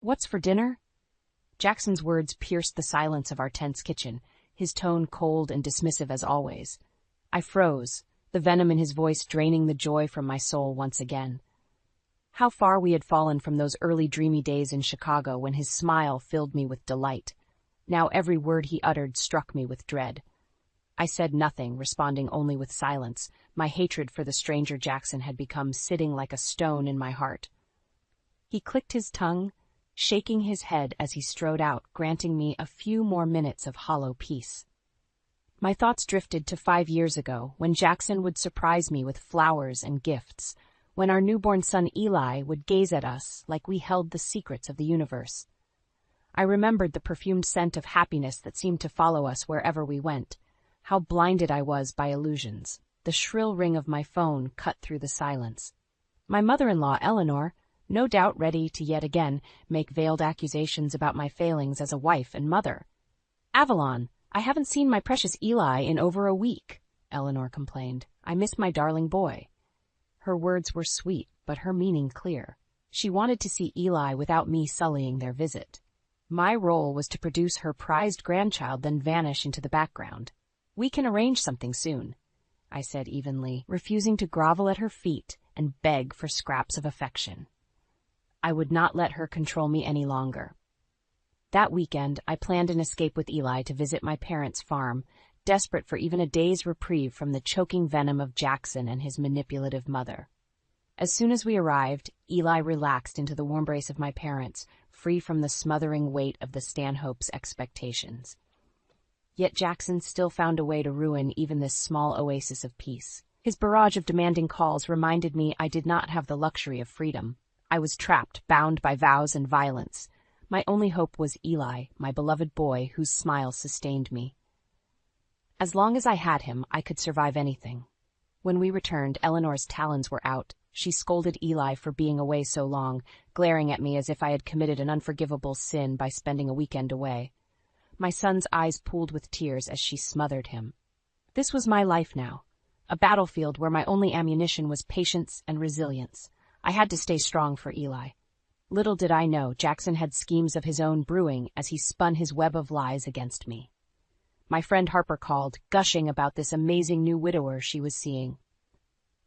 What's for dinner? Jackson's words pierced the silence of our tense kitchen, his tone cold and dismissive as always. I froze, the venom in his voice draining the joy from my soul once again. How far we had fallen from those early dreamy days in Chicago when his smile filled me with delight. Now every word he uttered struck me with dread. I said nothing, responding only with silence. My hatred for the stranger Jackson had become sitting like a stone in my heart. He clicked his tongue, shaking his head as he strode out, granting me a few more minutes of hollow peace. My thoughts drifted to 5 years ago, when Jackson would surprise me with flowers and gifts, when our newborn son Eli would gaze at us like we held the secrets of the universe. I remembered the perfumed scent of happiness that seemed to follow us wherever we went. How blinded I was by illusions. The shrill ring of my phone cut through the silence. My mother-in-law, Eleanor, no doubt ready to yet again make veiled accusations about my failings as a wife and mother. "Avalon, I haven't seen my precious Eli in over a week," Eleanor complained. "I miss my darling boy." Her words were sweet, but her meaning clear. She wanted to see Eli without me sullying their visit. My role was to produce her prized grandchild, then vanish into the background. "We can arrange something soon," I said evenly, refusing to grovel at her feet and beg for scraps of affection. I would not let her control me any longer. That weekend, I planned an escape with Eli to visit my parents' farm, desperate for even a day's reprieve from the choking venom of Jackson and his manipulative mother. As soon as we arrived, Eli relaxed into the warm embrace of my parents, free from the smothering weight of the Stanhopes' expectations. Yet Jackson still found a way to ruin even this small oasis of peace. His barrage of demanding calls reminded me I did not have the luxury of freedom. I was trapped, bound by vows and violence. My only hope was Eli, my beloved boy, whose smile sustained me. As long as I had him, I could survive anything. When we returned, Eleanor's talons were out. She scolded Eli for being away so long, glaring at me as if I had committed an unforgivable sin by spending a weekend away. My son's eyes pooled with tears as she smothered him. This was my life now, a battlefield where my only ammunition was patience and resilience. I had to stay strong for Eli. Little did I know Jackson had schemes of his own brewing as he spun his web of lies against me. My friend Harper called, gushing about this amazing new widower she was seeing.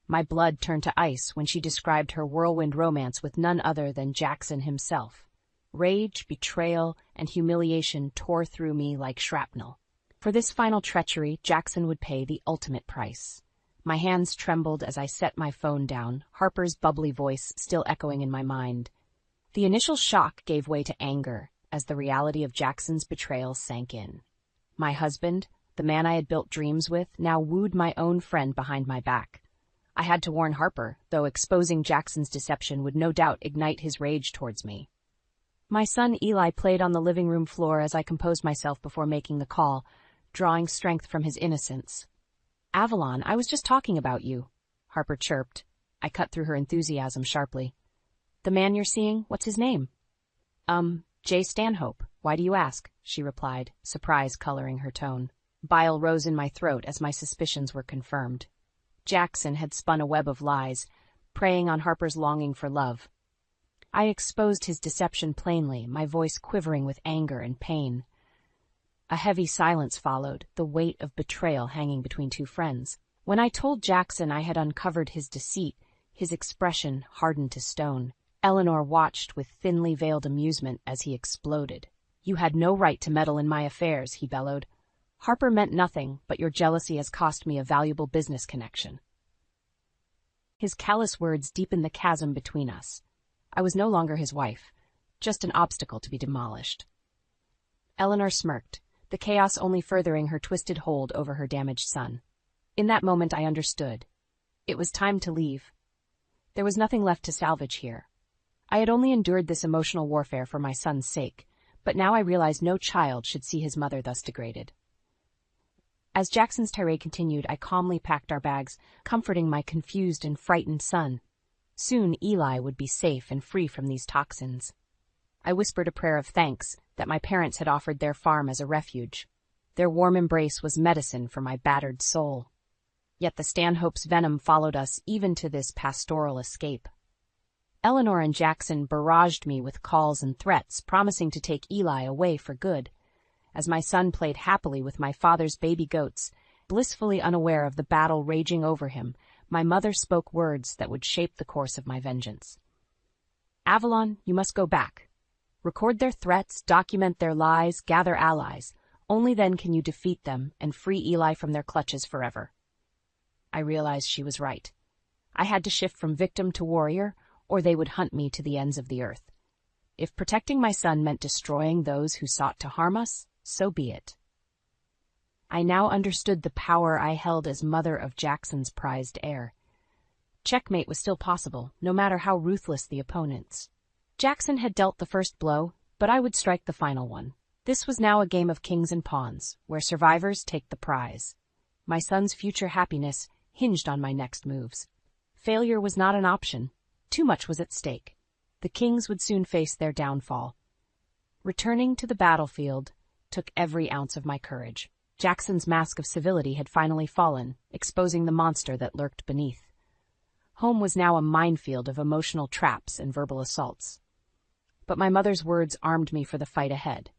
My blood turned to ice when she described her whirlwind romance with none other than Jackson himself. Rage, betrayal, and humiliation tore through me like shrapnel. For this final treachery, Jackson would pay the ultimate price. My hands trembled as I set my phone down, Harper's bubbly voice still echoing in my mind. The initial shock gave way to anger as the reality of Jackson's betrayal sank in. My husband, the man I had built dreams with, now wooed my own friend behind my back. I had to warn Harper, though exposing Jackson's deception would no doubt ignite his rage towards me. My son Eli played on the living room floor as I composed myself before making the call, drawing strength from his innocence. "Avalon, I was just talking about you," Harper chirped. I cut through her enthusiasm sharply. "The man you're seeing, what's his name?" Jay Stanhope. Why do you ask?" she replied, surprise coloring her tone. Bile rose in my throat as my suspicions were confirmed. Jackson had spun a web of lies, preying on Harper's longing for love. I exposed his deception plainly, my voice quivering with anger and pain. A heavy silence followed, the weight of betrayal hanging between two friends. When I told Jackson I had uncovered his deceit, his expression hardened to stone. Eleanor watched with thinly veiled amusement as he exploded. "You had no right to meddle in my affairs," he bellowed. "Harper meant nothing, but your jealousy has cost me a valuable business connection." His callous words deepened the chasm between us. I was no longer his wife, just an obstacle to be demolished. Eleanor smirked, the chaos only furthering her twisted hold over her damaged son. In that moment I understood. It was time to leave. There was nothing left to salvage here. I had only endured this emotional warfare for my son's sake, but now I realized no child should see his mother thus degraded. As Jackson's tirade continued, I calmly packed our bags, comforting my confused and frightened son. Soon Eli would be safe and free from these toxins. I whispered a prayer of thanks that my parents had offered their farm as a refuge. Their warm embrace was medicine for my battered soul. Yet the Stanhope's venom followed us even to this pastoral escape. Eleanor and Jackson barraged me with calls and threats, promising to take Eli away for good. As my son played happily with my father's baby goats, blissfully unaware of the battle raging over him, my mother spoke words that would shape the course of my vengeance. Avalon, you must go back. Record their threats, document their lies, gather allies. Only then can you defeat them and free Eli from their clutches forever. I realized she was right. I had to shift from victim to warrior, or they would hunt me to the ends of the earth. If protecting my son meant destroying those who sought to harm us, so be it. I now understood the power I held as mother of Jackson's prized heir. Checkmate was still possible, no matter how ruthless the opponents. Jackson had dealt the first blow, but I would strike the final one. This was now a game of kings and pawns, where survivors take the prize. My son's future happiness hinged on my next moves. Failure was not an option. Too much was at stake. The kings would soon face their downfall. Returning to the battlefield took every ounce of my courage. Jackson's mask of civility had finally fallen, exposing the monster that lurked beneath. Home was now a minefield of emotional traps and verbal assaults. But my mother's words armed me for the fight ahead.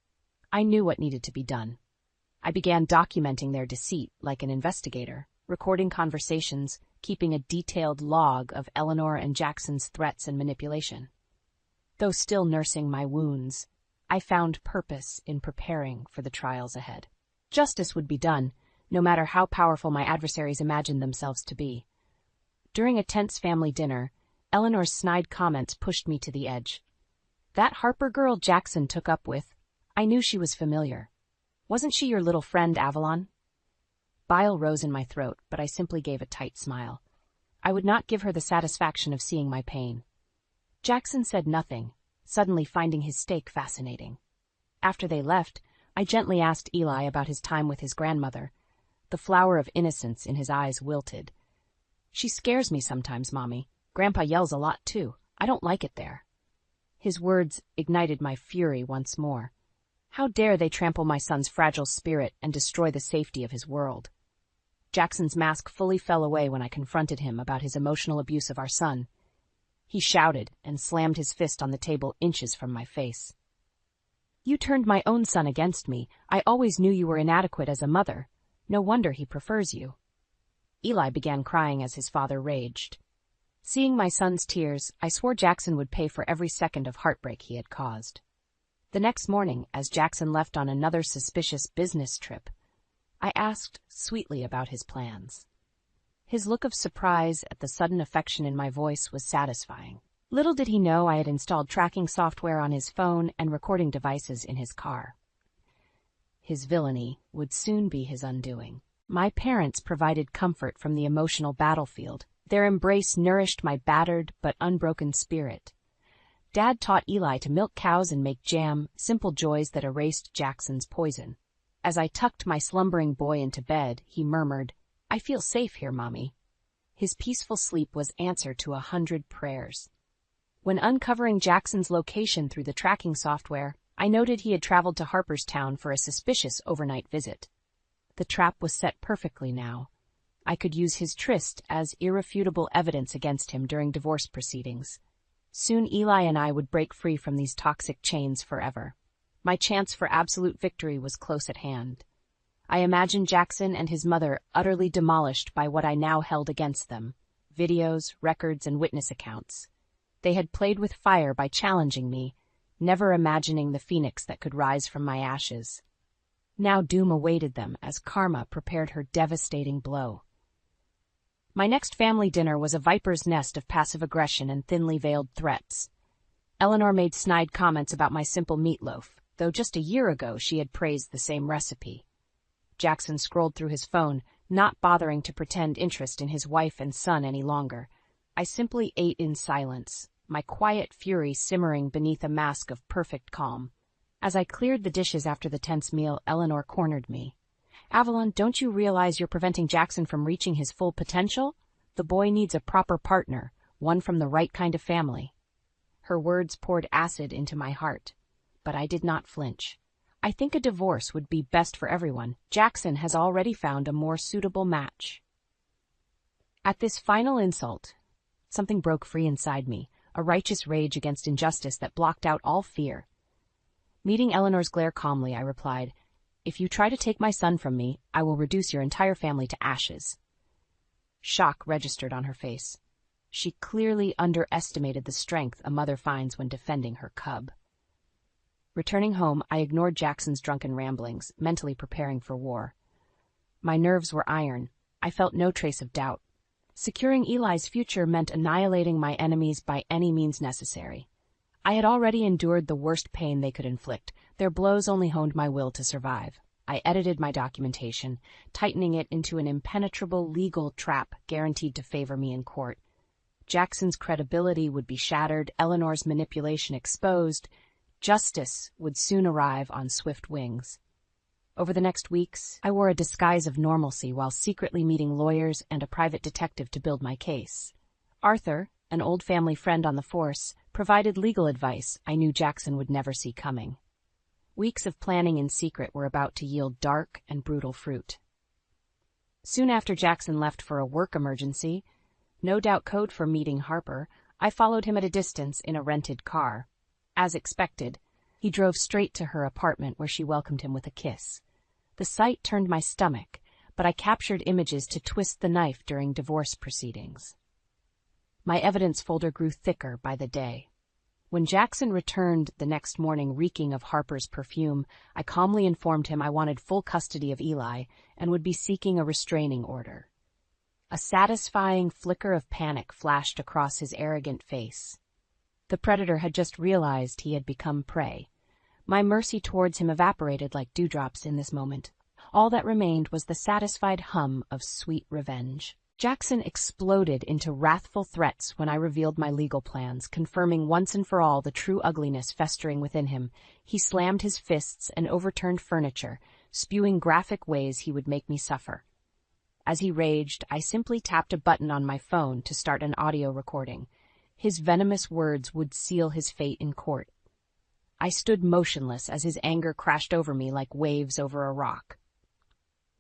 I knew what needed to be done. I began documenting their deceit like an investigator, recording conversations, keeping a detailed log of Eleanor and Jackson's threats and manipulation. Though still nursing my wounds, I found purpose in preparing for the trials ahead. Justice would be done, no matter how powerful my adversaries imagined themselves to be. During a tense family dinner, Eleanor's snide comments pushed me to the edge. That Harper girl Jackson took up with, I knew she was familiar. Wasn't she your little friend, Avalon? Bile rose in my throat, but I simply gave a tight smile. I would not give her the satisfaction of seeing my pain. Jackson said nothing, suddenly finding his steak fascinating. After they left, I gently asked Eli about his time with his grandmother. The flower of innocence in his eyes wilted. She scares me sometimes, Mommy. Grandpa yells a lot, too. I don't like it there. His words ignited my fury once more. How dare they trample my son's fragile spirit and destroy the safety of his world? Jackson's mask fully fell away when I confronted him about his emotional abuse of our son. He shouted and slammed his fist on the table inches from my face. You turned my own son against me. I always knew you were inadequate as a mother. No wonder he prefers you. Eli began crying as his father raged. Seeing my son's tears, I swore Jackson would pay for every second of heartbreak he had caused. The next morning, as Jackson left on another suspicious business trip, I asked sweetly about his plans. His look of surprise at the sudden affection in my voice was satisfying. Little did he know I had installed tracking software on his phone and recording devices in his car. His villainy would soon be his undoing. My parents provided comfort from the emotional battlefield. Their embrace nourished my battered but unbroken spirit. Dad taught Eli to milk cows and make jam, simple joys that erased Jackson's poison. As I tucked my slumbering boy into bed, he murmured, "I feel safe here, Mommy." His peaceful sleep was answer to 100 prayers. When uncovering Jackson's location through the tracking software, I noted he had traveled to Harperstown for a suspicious overnight visit. The trap was set perfectly now. I could use his tryst as irrefutable evidence against him during divorce proceedings. Soon Eli and I would break free from these toxic chains forever. My chance for absolute victory was close at hand. I imagined Jackson and his mother utterly demolished by what I now held against them: videos, records, and witness accounts. They had played with fire by challenging me, never imagining the phoenix that could rise from my ashes. Now doom awaited them as karma prepared her devastating blow. My next family dinner was a viper's nest of passive aggression and thinly veiled threats. Eleanor made snide comments about my simple meatloaf, though just a year ago she had praised the same recipe. Jackson scrolled through his phone, not bothering to pretend interest in his wife and son any longer. I simply ate in silence, my quiet fury simmering beneath a mask of perfect calm. As I cleared the dishes after the tense meal, Eleanor cornered me. "Avalon, don't you realize you're preventing Jackson from reaching his full potential? The boy needs a proper partner, one from the right kind of family." Her words poured acid into my heart, but I did not flinch. I think a divorce would be best for everyone. Jackson has already found a more suitable match. At this final insult, something broke free inside me, a righteous rage against injustice that blocked out all fear. Meeting Eleanor's glare calmly, I replied, "If you try to take my son from me, I will reduce your entire family to ashes." Shock registered on her face. She clearly underestimated the strength a mother finds when defending her cub. Returning home, I ignored Jackson's drunken ramblings, mentally preparing for war. My nerves were iron. I felt no trace of doubt. Securing Eli's future meant annihilating my enemies by any means necessary. I had already endured the worst pain they could inflict. Their blows only honed my will to survive. I edited my documentation, tightening it into an impenetrable legal trap guaranteed to favor me in court. Jackson's credibility would be shattered, Eleanor's manipulation exposed. Justice would soon arrive on swift wings. Over the next weeks, I wore a disguise of normalcy while secretly meeting lawyers and a private detective to build my case. Arthur, an old family friend on the force, provided legal advice I knew Jackson would never see coming. Weeks of planning in secret were about to yield dark and brutal fruit. Soon after Jackson left for a work emergency, no doubt code for meeting Harper, I followed him at a distance in a rented car. As expected, he drove straight to her apartment where she welcomed him with a kiss. The sight turned my stomach, but I captured images to twist the knife during divorce proceedings. My evidence folder grew thicker by the day. When Jackson returned the next morning reeking of Harper's perfume, I calmly informed him I wanted full custody of Eli and would be seeking a restraining order. A satisfying flicker of panic flashed across his arrogant face. The predator had just realized he had become prey. My mercy towards him evaporated like dewdrops in this moment. All that remained was the satisfied hum of sweet revenge. Jackson exploded into wrathful threats when I revealed my legal plans, confirming once and for all the true ugliness festering within him. He slammed his fists and overturned furniture, spewing graphic ways he would make me suffer. As he raged, I simply tapped a button on my phone to start an audio recording. His venomous words would seal his fate in court. I stood motionless as his anger crashed over me like waves over a rock.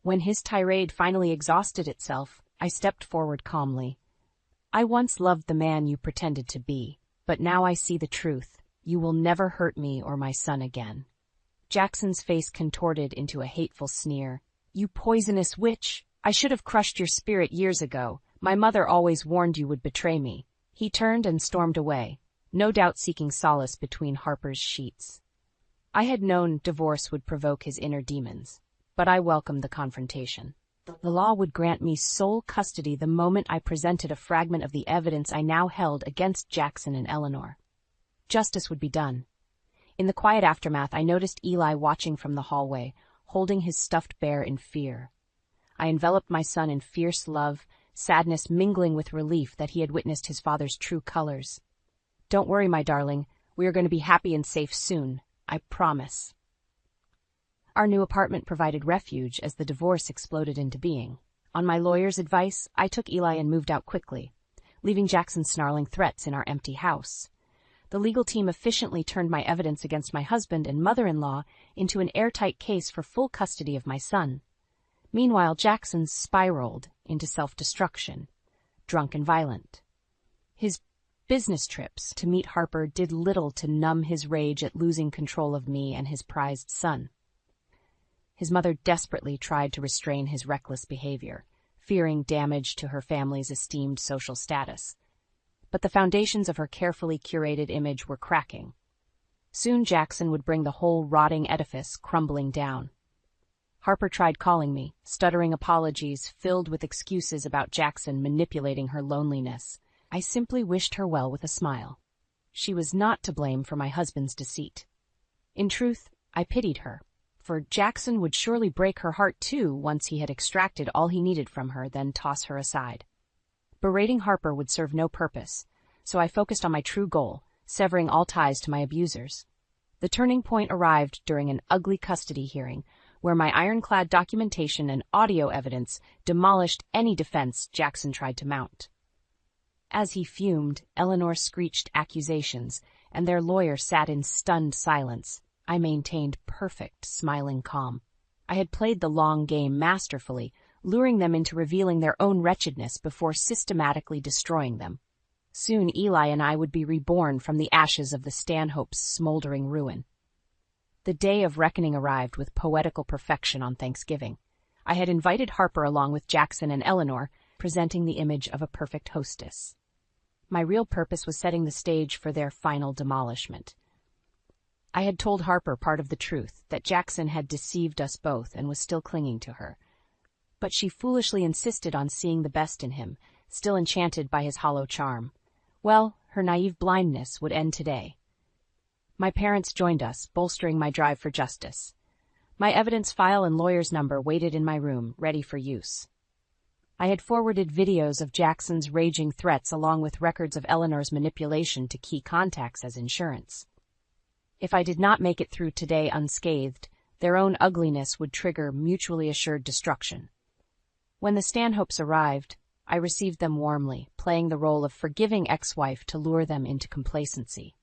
When his tirade finally exhausted itself, I stepped forward calmly. "I once loved the man you pretended to be, but now I see the truth. You will never hurt me or my son again." Jackson's face contorted into a hateful sneer. "You poisonous witch! I should have crushed your spirit years ago. My mother always warned you would betray me." He turned and stormed away, no doubt seeking solace between Harper's sheets. I had known divorce would provoke his inner demons, but I welcomed the confrontation. The law would grant me sole custody the moment I presented a fragment of the evidence I now held against Jackson and Eleanor. Justice would be done. In the quiet aftermath, I noticed Eli watching from the hallway, holding his stuffed bear in fear. I enveloped my son in fierce love, sadness mingling with relief that he had witnessed his father's true colors. "Don't worry, my darling. We are going to be happy and safe soon. I promise." Our new apartment provided refuge as the divorce exploded into being. On my lawyer's advice, I took Eli and moved out quickly, leaving Jackson snarling threats in our empty house. The legal team efficiently turned my evidence against my husband and mother-in-law into an airtight case for full custody of my son. Meanwhile, Jackson spiraled into self-destruction, drunk and violent. His business trips to meet Harper did little to numb his rage at losing control of me and his prized son. His mother desperately tried to restrain his reckless behavior, fearing damage to her family's esteemed social status. But the foundations of her carefully curated image were cracking. Soon Jackson would bring the whole rotting edifice crumbling down. Harper tried calling me, stuttering apologies filled with excuses about Jackson manipulating her loneliness. I simply wished her well with a smile. She was not to blame for my husband's deceit. In truth, I pitied her, for Jackson would surely break her heart too once he had extracted all he needed from her, then toss her aside. Berating Harper would serve no purpose, so I focused on my true goal, severing all ties to my abusers. The turning point arrived during an ugly custody hearing, where my ironclad documentation and audio evidence demolished any defense Jackson tried to mount. As he fumed, Eleanor screeched accusations, and their lawyer sat in stunned silence. I maintained perfect, smiling calm. I had played the long game masterfully, luring them into revealing their own wretchedness before systematically destroying them. Soon Eli and I would be reborn from the ashes of the Stanhope's smoldering ruin. The day of reckoning arrived with poetical perfection on Thanksgiving. I had invited Harper along with Jackson and Eleanor, presenting the image of a perfect hostess. My real purpose was setting the stage for their final demolishment. I had told Harper part of the truth, that Jackson had deceived us both and was still clinging to her. But she foolishly insisted on seeing the best in him, still enchanted by his hollow charm. Well, her naive blindness would end today. My parents joined us, bolstering my drive for justice. My evidence file and lawyer's number waited in my room, ready for use. I had forwarded videos of Jackson's raging threats along with records of Eleanor's manipulation to key contacts as insurance. If I did not make it through today unscathed, their own ugliness would trigger mutually assured destruction. When the Stanhopes arrived, I received them warmly, playing the role of forgiving ex-wife to lure them into complacency.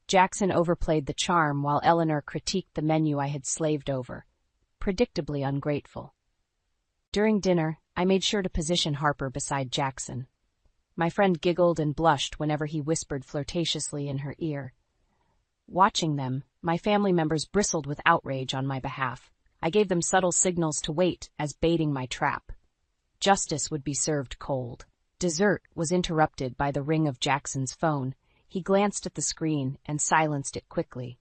Jackson overplayed the charm while Eleanor critiqued the menu I had slaved over, predictably ungrateful. During dinner, I made sure to position Harper beside Jackson. My friend giggled and blushed whenever he whispered flirtatiously in her ear. Watching them, my family members bristled with outrage on my behalf. I gave them subtle signals to wait as baiting my trap. Justice would be served cold. Dessert was interrupted by the ring of Jackson's phone. He glanced at the screen and silenced it quickly.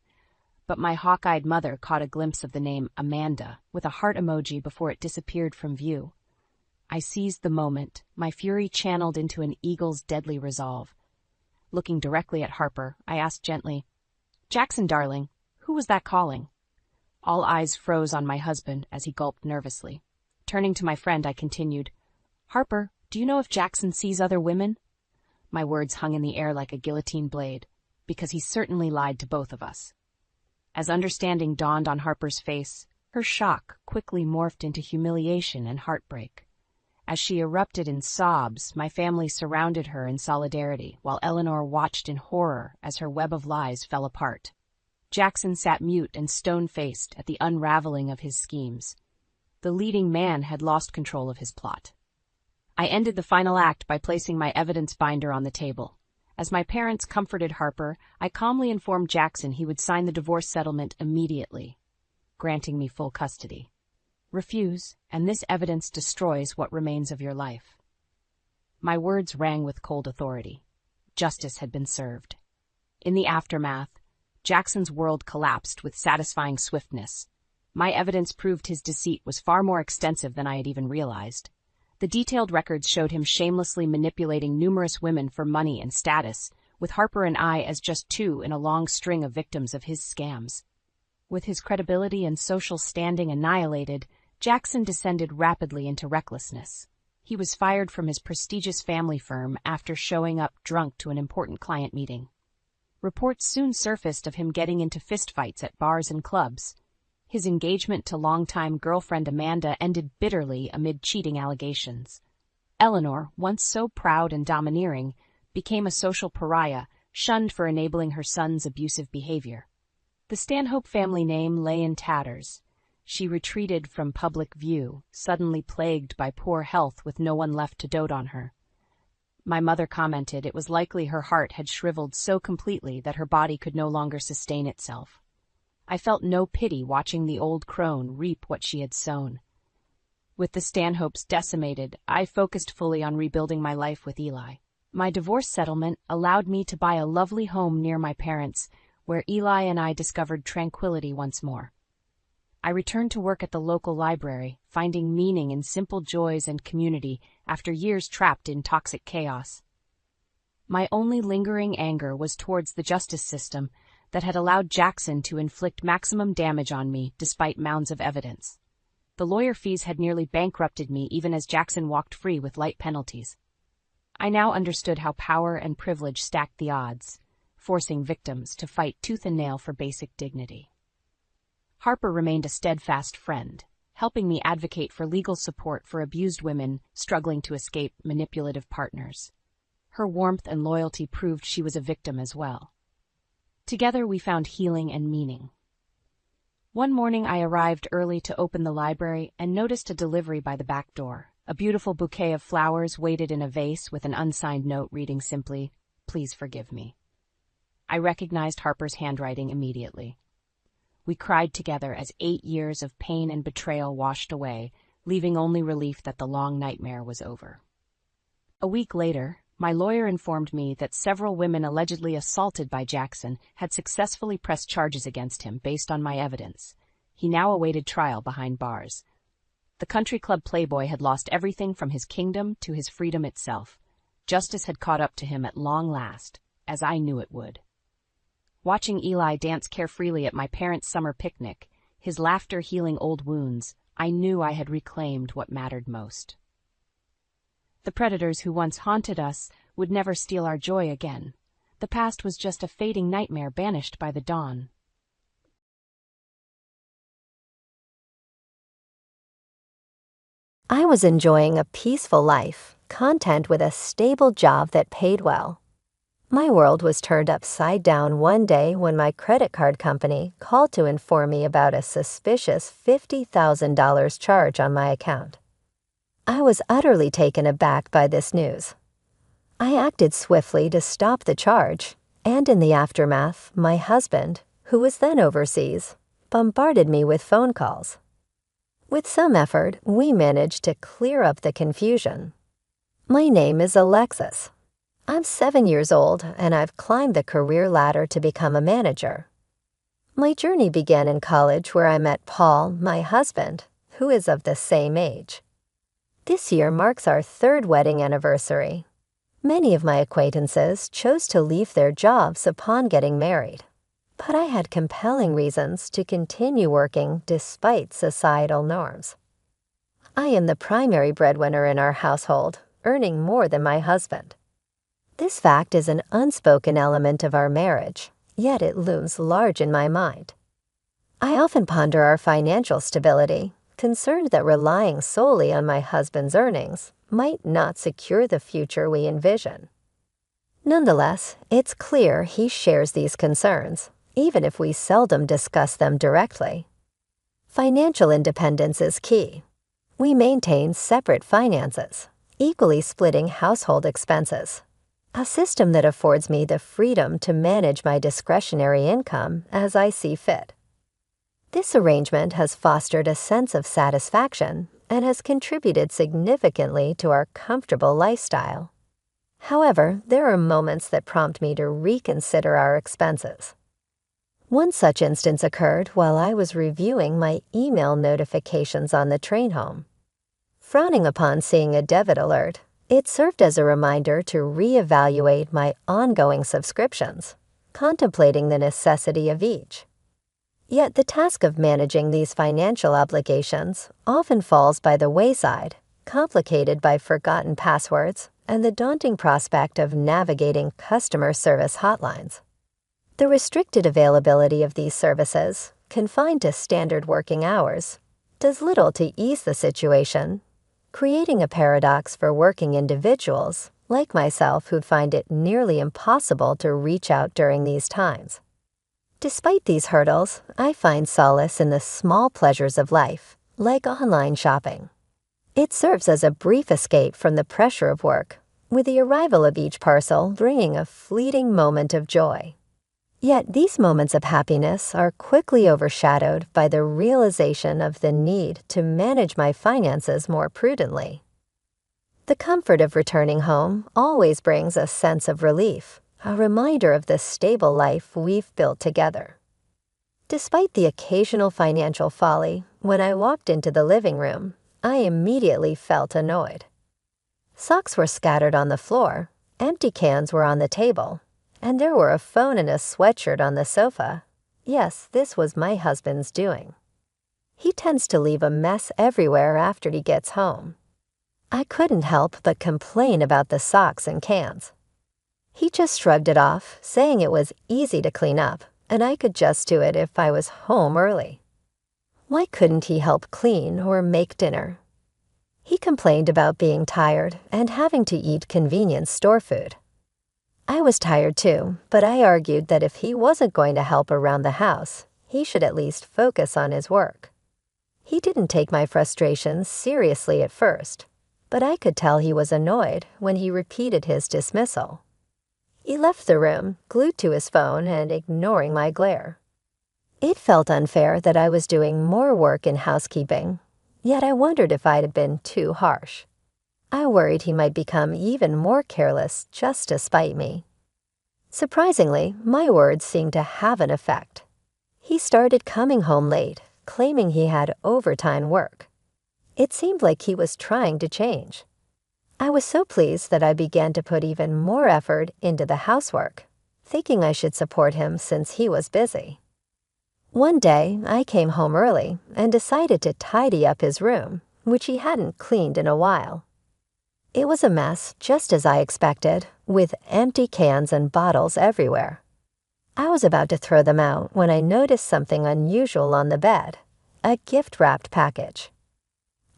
But my hawk-eyed mother caught a glimpse of the name Amanda with a heart emoji before it disappeared from view. I seized the moment, my fury channeled into an eagle's deadly resolve. Looking directly at Harper, I asked gently, "Jackson, darling, who was that calling?" All eyes froze on my husband as he gulped nervously. Turning to my friend, I continued, "Harper, do you know if Jackson sees other women?" My words hung in the air like a guillotine blade, because he certainly lied to both of us. As understanding dawned on Harper's face, her shock quickly morphed into humiliation and heartbreak. As she erupted in sobs, my family surrounded her in solidarity, while Eleanor watched in horror as her web of lies fell apart. Jackson sat mute and stone-faced at the unraveling of his schemes. The leading man had lost control of his plot. I ended the final act by placing my evidence binder on the table. As my parents comforted Harper, I calmly informed Jackson he would sign the divorce settlement immediately, granting me full custody. Refuse, and this evidence destroys what remains of your life. My words rang with cold authority. Justice had been served. In the aftermath, Jackson's world collapsed with satisfying swiftness. My evidence proved his deceit was far more extensive than I had even realized. The detailed records showed him shamelessly manipulating numerous women for money and status, with Harper and I as just two in a long string of victims of his scams. With his credibility and social standing annihilated, Jackson descended rapidly into recklessness. He was fired from his prestigious family firm after showing up drunk to an important client meeting. Reports soon surfaced of him getting into fistfights at bars and clubs. His engagement to longtime girlfriend Amanda ended bitterly amid cheating allegations. Eleanor, once so proud and domineering, became a social pariah, shunned for enabling her son's abusive behavior. The Stanhope family name lay in tatters. She retreated from public view, suddenly plagued by poor health with no one left to dote on her. My mother commented it was likely her heart had shriveled so completely that her body could no longer sustain itself. I felt no pity watching the old crone reap what she had sown. With the Stanhopes decimated, I focused fully on rebuilding my life with Eli. My divorce settlement allowed me to buy a lovely home near my parents, where Eli and I discovered tranquility once more. I returned to work at the local library, finding meaning in simple joys and community after years trapped in toxic chaos. My only lingering anger was towards the justice system that had allowed Jackson to inflict maximum damage on me despite mounds of evidence. The lawyer fees had nearly bankrupted me even as Jackson walked free with light penalties. I now understood how power and privilege stacked the odds, forcing victims to fight tooth and nail for basic dignity. Harper remained a steadfast friend, helping me advocate for legal support for abused women struggling to escape manipulative partners. Her warmth and loyalty proved she was a victim as well. Together we found healing and meaning. One morning I arrived early to open the library and noticed a delivery by the back door. A beautiful bouquet of flowers waited in a vase with an unsigned note reading simply, Please forgive me." I recognized Harper's handwriting immediately. We cried together as 8 years of pain and betrayal washed away, leaving only relief that the long nightmare was over. A week later, my lawyer informed me that several women allegedly assaulted by Jackson had successfully pressed charges against him based on my evidence. He now awaited trial behind bars. The country club playboy had lost everything from his kingdom to his freedom itself. Justice had caught up to him at long last, as I knew it would. Watching Eli dance carefreely at my parents' summer picnic, his laughter healing old wounds, I knew I had reclaimed what mattered most. The predators who once haunted us would never steal our joy again. The past was just a fading nightmare banished by the dawn. I was enjoying a peaceful life, content with a stable job that paid well. My world was turned upside down one day when my credit card company called to inform me about a suspicious $50,000 charge on my account. I was utterly taken aback by this news. I acted swiftly to stop the charge, and in the aftermath, my husband, who was then overseas, bombarded me with phone calls. With some effort, we managed to clear up the confusion. My name is Alexis. I'm 7 years old, and I've climbed the career ladder to become a manager. My journey began in college where I met Paul, my husband, who is of the same age. This year marks our 3rd wedding anniversary. Many of my acquaintances chose to leave their jobs upon getting married, but I had compelling reasons to continue working despite societal norms. I am the primary breadwinner in our household, earning more than my husband. This fact is an unspoken element of our marriage, yet it looms large in my mind. I often ponder our financial stability, concerned that relying solely on my husband's earnings might not secure the future we envision. Nonetheless, it's clear he shares these concerns, even if we seldom discuss them directly. Financial independence is key. We maintain separate finances, equally splitting household expenses, a system that affords me the freedom to manage my discretionary income as I see fit. This arrangement has fostered a sense of satisfaction and has contributed significantly to our comfortable lifestyle. However, there are moments that prompt me to reconsider our expenses. One such instance occurred while I was reviewing my email notifications on the train home. Frowning upon seeing a debit alert, it served as a reminder to reevaluate my ongoing subscriptions, contemplating the necessity of each. Yet the task of managing these financial obligations often falls by the wayside, complicated by forgotten passwords and the daunting prospect of navigating customer service hotlines. The restricted availability of these services, confined to standard working hours, does little to ease the situation, creating a paradox for working individuals like myself who find it nearly impossible to reach out during these times. Despite these hurdles, I find solace in the small pleasures of life, like online shopping. It serves as a brief escape from the pressure of work, with the arrival of each parcel bringing a fleeting moment of joy. Yet these moments of happiness are quickly overshadowed by the realization of the need to manage my finances more prudently. The comfort of returning home always brings a sense of relief, a reminder of the stable life we've built together. Despite the occasional financial folly, when I walked into the living room, I immediately felt annoyed. Socks were scattered on the floor, empty cans were on the table, and there were a phone and a sweatshirt on the sofa. Yes, this was my husband's doing. He tends to leave a mess everywhere after he gets home. I couldn't help but complain about the socks and cans. He just shrugged it off, saying it was easy to clean up, and I could just do it if I was home early. Why couldn't he help clean or make dinner? He complained about being tired and having to eat convenience store food. I was tired too, but I argued that if he wasn't going to help around the house, he should at least focus on his work. He didn't take my frustrations seriously at first, but I could tell he was annoyed when he repeated his dismissal. He left the room, glued to his phone and ignoring my glare. It felt unfair that I was doing more work in housekeeping, yet I wondered if I'd been too harsh. I worried he might become even more careless just to spite me. Surprisingly, my words seemed to have an effect. He started coming home late, claiming he had overtime work. It seemed like he was trying to change. I was so pleased that I began to put even more effort into the housework, thinking I should support him since he was busy. One day, I came home early and decided to tidy up his room, which he hadn't cleaned in a while. It was a mess, just as I expected, with empty cans and bottles everywhere. I was about to throw them out when I noticed something unusual on the bed, a gift-wrapped package.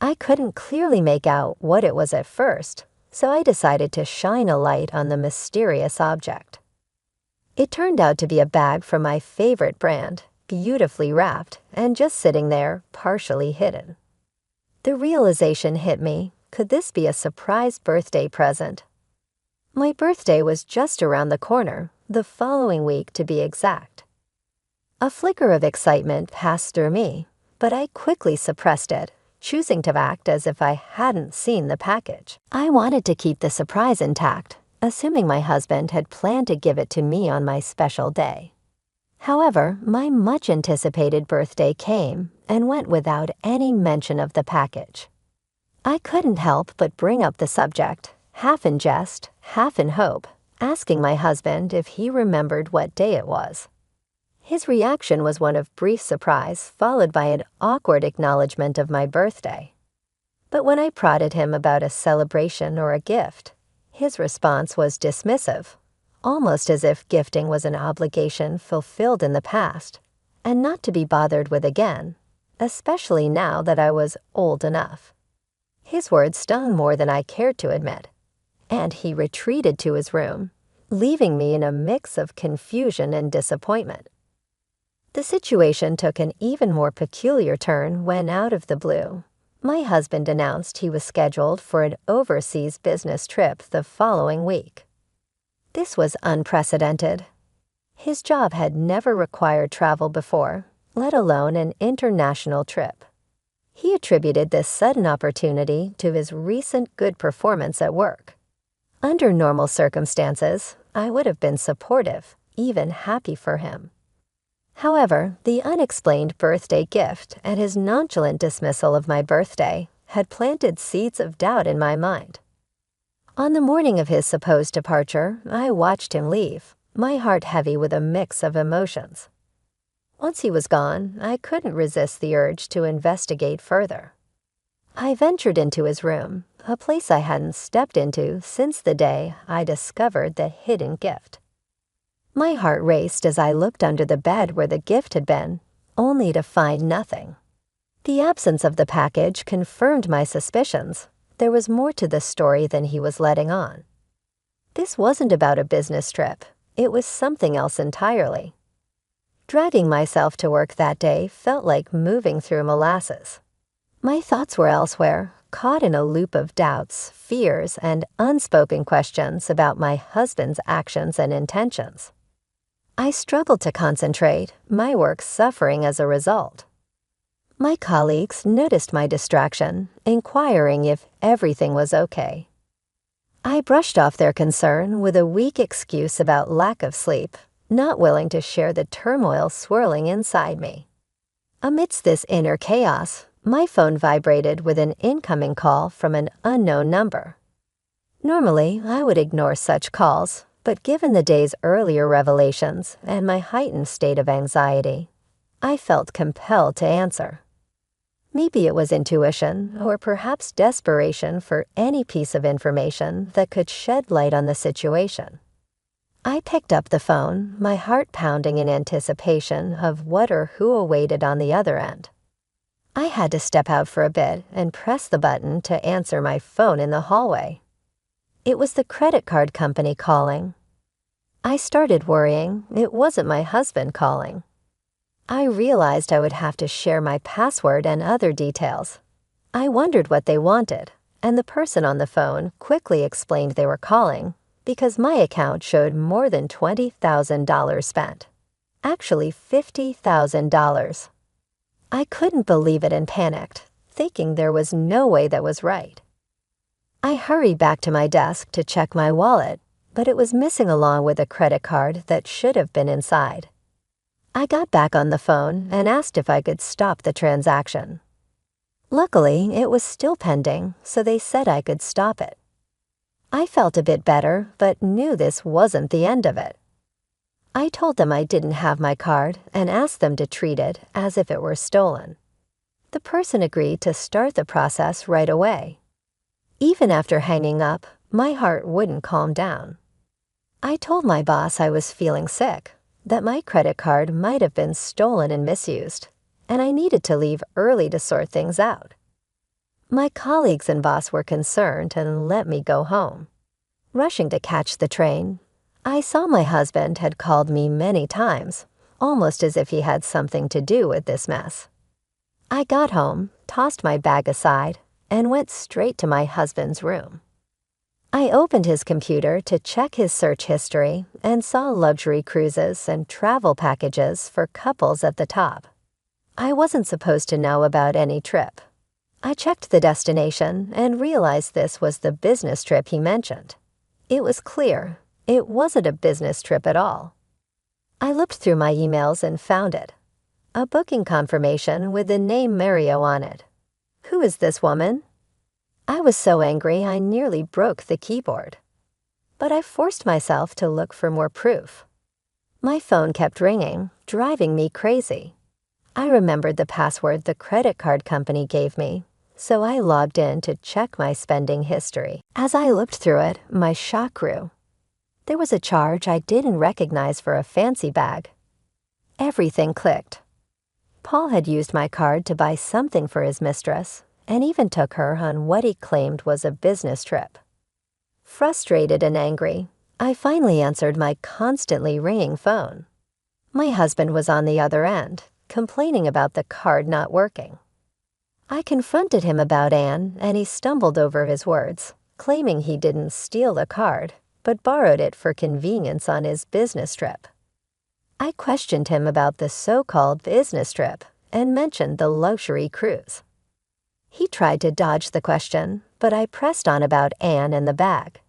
I couldn't clearly make out what it was at first, so I decided to shine a light on the mysterious object. It turned out to be a bag from my favorite brand, beautifully wrapped and just sitting there, partially hidden. The realization hit me, could this be a surprise birthday present? My birthday was just around the corner, the following week to be exact. A flicker of excitement passed through me, but I quickly suppressed it, choosing to act as if I hadn't seen the package. I wanted to keep the surprise intact, assuming my husband had planned to give it to me on my special day. However, my much-anticipated birthday came and went without any mention of the package. I couldn't help but bring up the subject, half in jest, half in hope, asking my husband if he remembered what day it was. His reaction was one of brief surprise, followed by an awkward acknowledgement of my birthday. But when I prodded him about a celebration or a gift, his response was dismissive, almost as if gifting was an obligation fulfilled in the past, and not to be bothered with again, especially now that I was old enough. His words stung more than I cared to admit, and he retreated to his room, leaving me in a mix of confusion and disappointment. The situation took an even more peculiar turn when, out of the blue, my husband announced he was scheduled for an overseas business trip the following week. This was unprecedented. His job had never required travel before, let alone an international trip. He attributed this sudden opportunity to his recent good performance at work. Under normal circumstances, I would have been supportive, even happy for him. However, the unexplained birthday gift and his nonchalant dismissal of my birthday had planted seeds of doubt in my mind. On the morning of his supposed departure, I watched him leave, my heart heavy with a mix of emotions. Once he was gone, I couldn't resist the urge to investigate further. I ventured into his room, a place I hadn't stepped into since the day I discovered the hidden gift. My heart raced as I looked under the bed where the gift had been, only to find nothing. The absence of the package confirmed my suspicions. There was more to the story than he was letting on. This wasn't about a business trip. It was something else entirely. Dragging myself to work that day felt like moving through molasses. My thoughts were elsewhere, caught in a loop of doubts, fears, and unspoken questions about my husband's actions and intentions. I struggled to concentrate, my work suffering as a result. My colleagues noticed my distraction, inquiring if everything was okay. I brushed off their concern with a weak excuse about lack of sleep, not willing to share the turmoil swirling inside me. Amidst this inner chaos, my phone vibrated with an incoming call from an unknown number. Normally, I would ignore such calls, but given the day's earlier revelations and my heightened state of anxiety, I felt compelled to answer. Maybe it was intuition, or perhaps desperation for any piece of information that could shed light on the situation. I picked up the phone, my heart pounding in anticipation of what or who awaited on the other end. I had to step out for a bit and press the button to answer my phone in the hallway. It was the credit card company calling. I started worrying it wasn't my husband calling. I realized I would have to share my password and other details. I wondered what they wanted, and the person on the phone quickly explained they were calling because my account showed more than $20,000 spent. Actually, $50,000. I couldn't believe it and panicked, thinking there was no way that was right. I hurried back to my desk to check my wallet, but it was missing along with a credit card that should have been inside. I got back on the phone and asked if I could stop the transaction. Luckily, it was still pending, so they said I could stop it. I felt a bit better, but knew this wasn't the end of it. I told them I didn't have my card and asked them to treat it as if it were stolen. The person agreed to start the process right away. Even after hanging up, my heart wouldn't calm down. I told my boss I was feeling sick, that my credit card might have been stolen and misused, and I needed to leave early to sort things out. My colleagues and boss were concerned and let me go home. Rushing to catch the train, I saw my husband had called me many times, almost as if he had something to do with this mess. I got home, tossed my bag aside, and went straight to my husband's room. I opened his computer to check his search history and saw luxury cruises and travel packages for couples at the top. I wasn't supposed to know about any trip. I checked the destination and realized this was the business trip he mentioned. It was clear it wasn't a business trip at all. I looked through my emails and found it. A booking confirmation with the name Mario on it. Who is this woman? I was so angry I nearly broke the keyboard. But I forced myself to look for more proof. My phone kept ringing, driving me crazy. I remembered the password the credit card company gave me, so I logged in to check my spending history. As I looked through it, my shock grew. There was a charge I didn't recognize for a fancy bag. Everything clicked. Paul had used my card to buy something for his mistress, and even took her on what he claimed was a business trip. Frustrated and angry, I finally answered my constantly ringing phone. My husband was on the other end, complaining about the card not working. I confronted him about Anne, and he stumbled over his words, claiming he didn't steal the card, but borrowed it for convenience on his business trip. I questioned him about the so-called business trip and mentioned the luxury cruise. He tried to dodge the question, but I pressed on about Anne and the bag.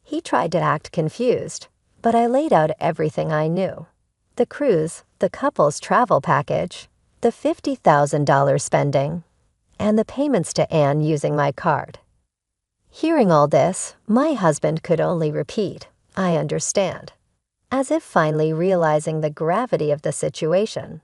He tried to act confused, but I laid out everything I knew. The cruise, the couple's travel package, the $50,000 spending, and the payments to Anne using my card. Hearing all this, my husband could only repeat, "I understand," as if finally realizing the gravity of the situation.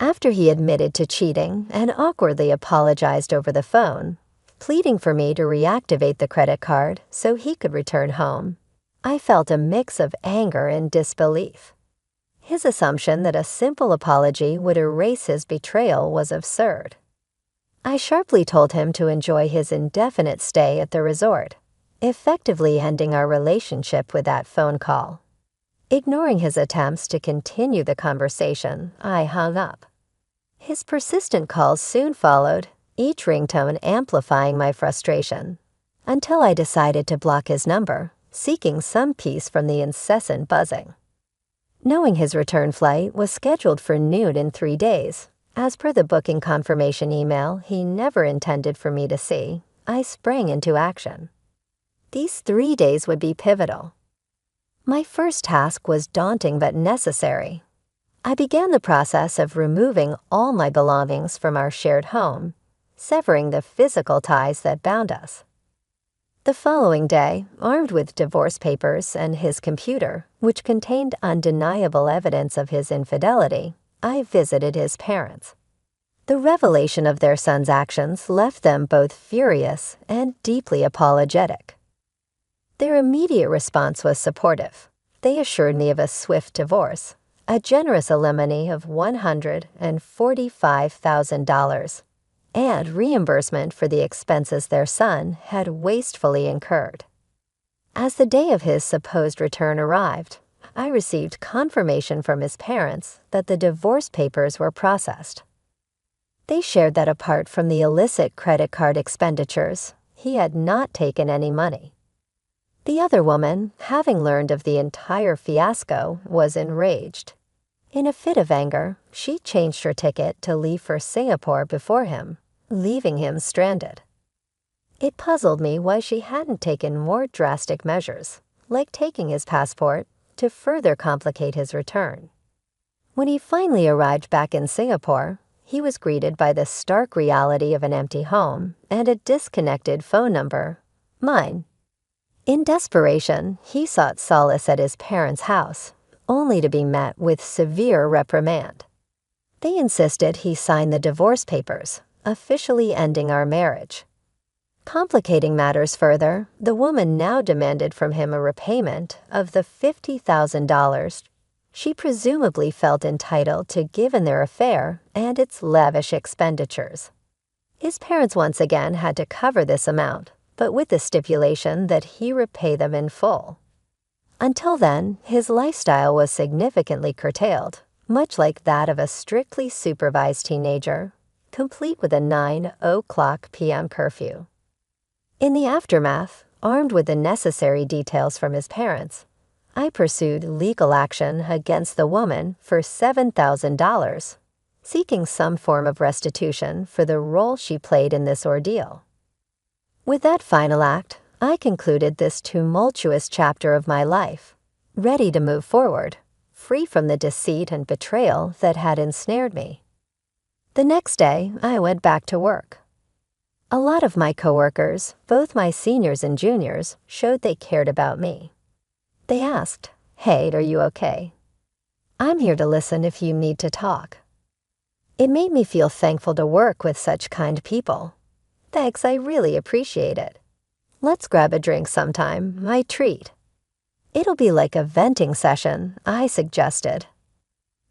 After he admitted to cheating and awkwardly apologized over the phone, pleading for me to reactivate the credit card so he could return home, I felt a mix of anger and disbelief. His assumption that a simple apology would erase his betrayal was absurd. I sharply told him to enjoy his indefinite stay at the resort, effectively ending our relationship with that phone call. Ignoring his attempts to continue the conversation, I hung up. His persistent calls soon followed, each ringtone amplifying my frustration, until I decided to block his number, seeking some peace from the incessant buzzing. Knowing his return flight was scheduled for noon in 3 days, as per the booking confirmation email he never intended for me to see, I sprang into action. These 3 days would be pivotal. My first task was daunting but necessary. I began the process of removing all my belongings from our shared home, severing the physical ties that bound us. The following day, armed with divorce papers and his computer, which contained undeniable evidence of his infidelity, I visited his parents. The revelation of their son's actions left them both furious and deeply apologetic. Their immediate response was supportive. They assured me of a swift divorce, a generous alimony of $145,000, and reimbursement for the expenses their son had wastefully incurred. As the day of his supposed return arrived, I received confirmation from his parents that the divorce papers were processed. They shared that apart from the illicit credit card expenditures, he had not taken any money. The other woman, having learned of the entire fiasco, was enraged. In a fit of anger, she changed her ticket to leave for Singapore before him, leaving him stranded. It puzzled me why she hadn't taken more drastic measures, like taking his passport, to further complicate his return. When he finally arrived back in Singapore, he was greeted by the stark reality of an empty home and a disconnected phone number, mine. In desperation, he sought solace at his parents' house, only to be met with severe reprimand. They insisted he sign the divorce papers, officially ending our marriage. Complicating matters further, the woman now demanded from him a repayment of the $50,000 she presumably felt entitled to given their affair and its lavish expenditures. His parents once again had to cover this amount, but with the stipulation that he repay them in full. Until then, his lifestyle was significantly curtailed, much like that of a strictly supervised teenager, complete with a 9:00 p.m. curfew. In the aftermath, armed with the necessary details from his parents, I pursued legal action against the woman for $7,000, seeking some form of restitution for the role she played in this ordeal. With that final act, I concluded this tumultuous chapter of my life, ready to move forward, free from the deceit and betrayal that had ensnared me. The next day, I went back to work. A lot of my coworkers, both my seniors and juniors, showed they cared about me. They asked, "Hey, are you okay? I'm here to listen if you need to talk." It made me feel thankful to work with such kind people. Thanks, I really appreciate it. Let's grab a drink sometime, my treat. It'll be like a venting session, I suggested.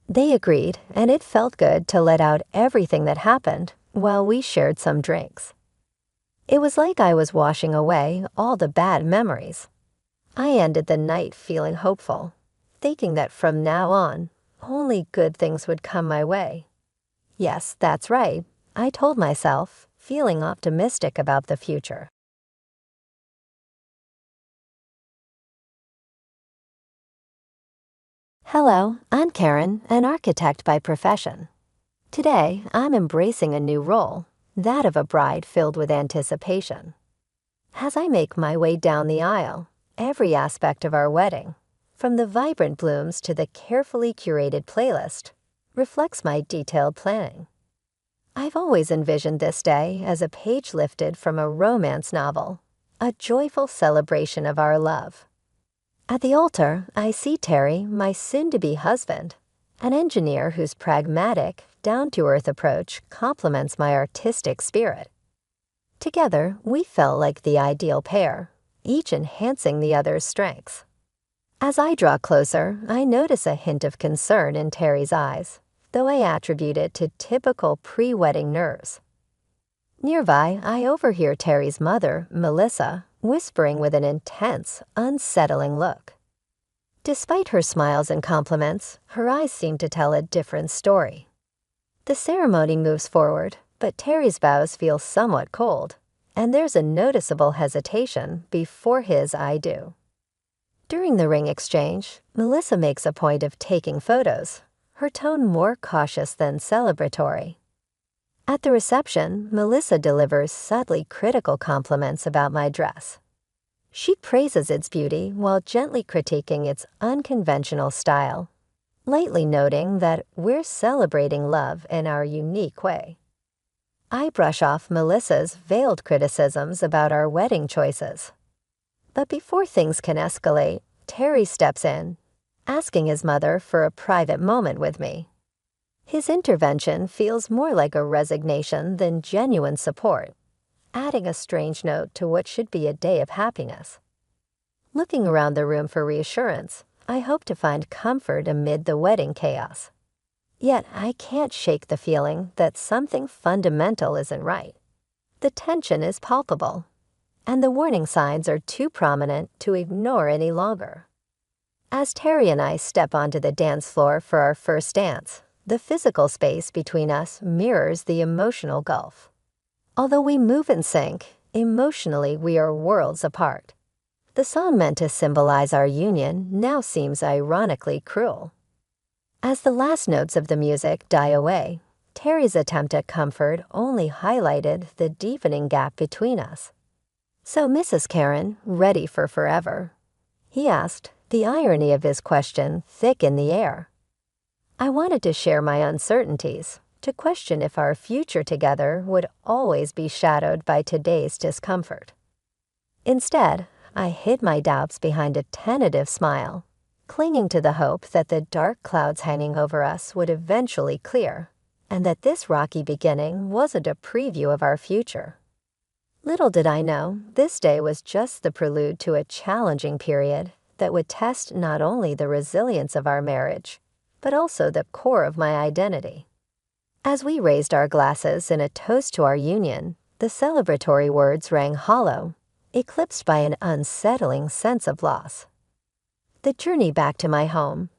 They agreed, and it felt good to let out everything that happened while we shared some drinks. It was like I was washing away all the bad memories. I ended the night feeling hopeful, thinking that from now on, only good things would come my way. Yes, that's right, I told myself, feeling optimistic about the future. Hello, I'm Karen, an architect by profession. Today, I'm embracing a new role, that of a bride filled with anticipation. As I make my way down the aisle, every aspect of our wedding, from the vibrant blooms to the carefully curated playlist, reflects my detailed planning. I've always envisioned this day as a page lifted from a romance novel, a joyful celebration of our love. At the altar, I see Terry, my soon-to-be husband, an engineer whose pragmatic, down-to-earth approach complements my artistic spirit. Together, we felt like the ideal pair, each enhancing the other's strengths. As I draw closer, I notice a hint of concern in Terry's eyes, though I attribute it to typical pre-wedding nerves. Nearby, I overhear Terry's mother, Melissa, whispering with an intense, unsettling look. Despite her smiles and compliments, her eyes seem to tell a different story. The ceremony moves forward, but Terry's vows feel somewhat cold, and there's a noticeable hesitation before his "I do." During the ring exchange, Melissa makes a point of taking photos, her tone more cautious than celebratory. At the reception, Melissa delivers subtly critical compliments about my dress. She praises its beauty while gently critiquing its unconventional style, lightly noting that we're celebrating love in our unique way. I brush off Melissa's veiled criticisms about our wedding choices. But before things can escalate, Terry steps in, asking his mother for a private moment with me. His intervention feels more like a resignation than genuine support, adding a strange note to what should be a day of happiness. Looking around the room for reassurance, I hope to find comfort amid the wedding chaos. Yet I can't shake the feeling that something fundamental isn't right. The tension is palpable, and the warning signs are too prominent to ignore any longer. As Terry and I step onto the dance floor for our first dance, the physical space between us mirrors the emotional gulf. Although we move in sync, emotionally we are worlds apart. The song meant to symbolize our union now seems ironically cruel. As the last notes of the music die away, Terry's attempt at comfort only highlighted the deepening gap between us. "So, Mrs. Karen, ready for forever?" he asked, the irony of his question thick in the air. I wanted to share my uncertainties, to question if our future together would always be shadowed by today's discomfort. Instead, I hid my doubts behind a tentative smile, clinging to the hope that the dark clouds hanging over us would eventually clear, and that this rocky beginning wasn't a preview of our future. Little did I know, this day was just the prelude to a challenging period that would test not only the resilience of our marriage, but also the core of my identity. As we raised our glasses in a toast to our union, the celebratory words rang hollow, eclipsed by an unsettling sense of loss. The journey back to my home,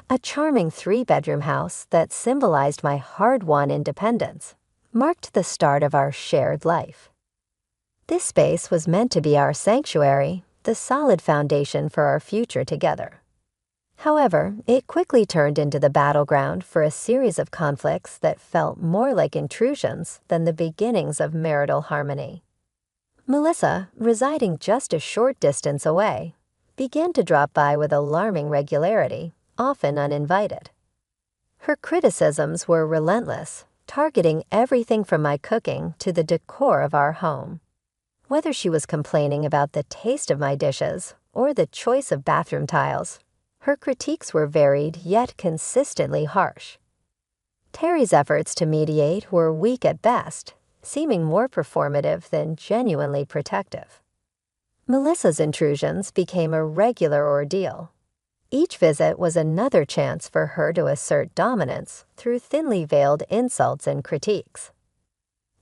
a charming 3-bedroom house that symbolized my hard-won independence, marked the start of our shared life. This space was meant to be our sanctuary, the solid foundation for our future together. However, it quickly turned into the battleground for a series of conflicts that felt more like intrusions than the beginnings of marital harmony. Melissa, residing just a short distance away, began to drop by with alarming regularity, often uninvited. Her criticisms were relentless, targeting everything from my cooking to the decor of our home. Whether she was complaining about the taste of my dishes or the choice of bathroom tiles, her critiques were varied yet consistently harsh. Terry's efforts to mediate were weak at best, seeming more performative than genuinely protective. Melissa's intrusions became a regular ordeal. Each visit was another chance for her to assert dominance through thinly veiled insults and critiques.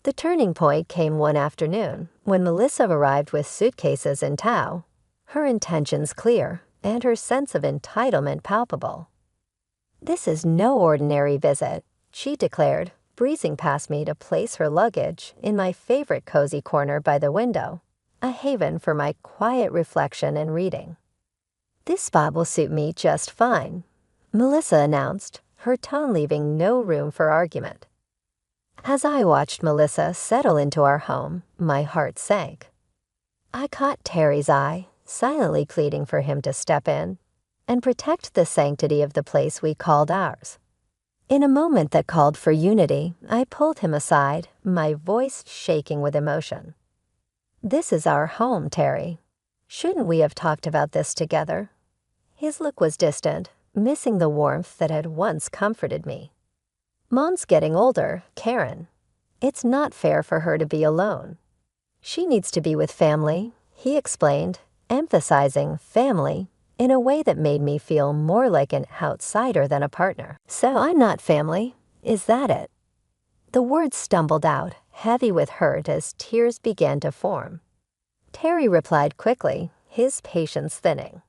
The turning point came one afternoon when Melissa arrived with suitcases in tow, her intentions clear and her sense of entitlement palpable. "This is no ordinary visit," she declared, breezing past me to place her luggage in my favorite cozy corner by the window, a haven for my quiet reflection and reading. "This spot will suit me just fine," Melissa announced, her tone leaving no room for argument. As I watched Melissa settle into our home, my heart sank. I caught Terry's eye, silently pleading for him to step in and protect the sanctity of the place we called ours. In a moment that called for unity, I pulled him aside, my voice shaking with emotion. "This is our home, Terry. Shouldn't we have talked about this together?" His look was distant, missing the warmth that had once comforted me. "Mom's getting older, Karen. It's not fair for her to be alone. She needs to be with family," he explained, emphasizing family in a way that made me feel more like an outsider than a partner. "So I'm not family, is that it?" The words stumbled out, heavy with hurt as tears began to form. Terry replied quickly, his patience thinning.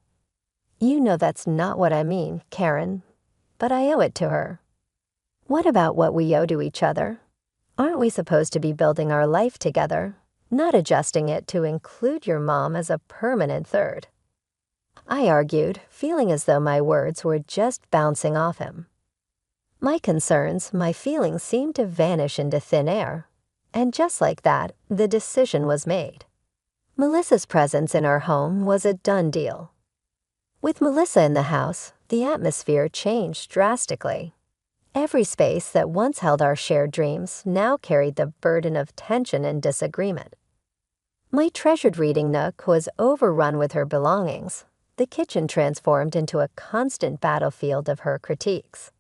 "You know that's not what I mean, Karen, but I owe it to her." "What about what we owe to each other? Aren't we supposed to be building our life together, not adjusting it to include your mom as a permanent third?" I argued, feeling as though my words were just bouncing off him. My concerns, my feelings seemed to vanish into thin air, and just like that, the decision was made. Melissa's presence in our home was a done deal. With Melissa in the house, the atmosphere changed drastically. Every space that once held our shared dreams now carried the burden of tension and disagreement. My treasured reading nook was overrun with her belongings, the kitchen transformed into a constant battlefield of her critiques.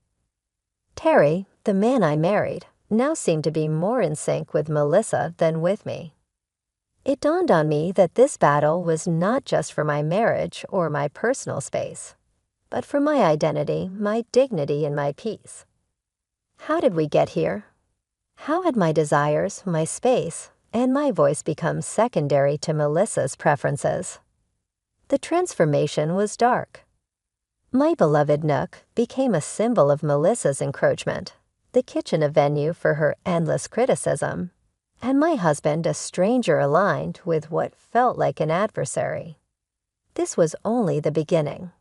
Terry, the man I married, now seemed to be more in sync with Melissa than with me. It dawned on me that this battle was not just for my marriage or my personal space, but for my identity, my dignity, and my peace. How did we get here? How had my desires, my space, and my voice become secondary to Melissa's preferences? The transformation was dark. My beloved nook became a symbol of Melissa's encroachment, the kitchen a venue for her endless criticism, and my husband a stranger aligned with what felt like an adversary. This was only the beginning.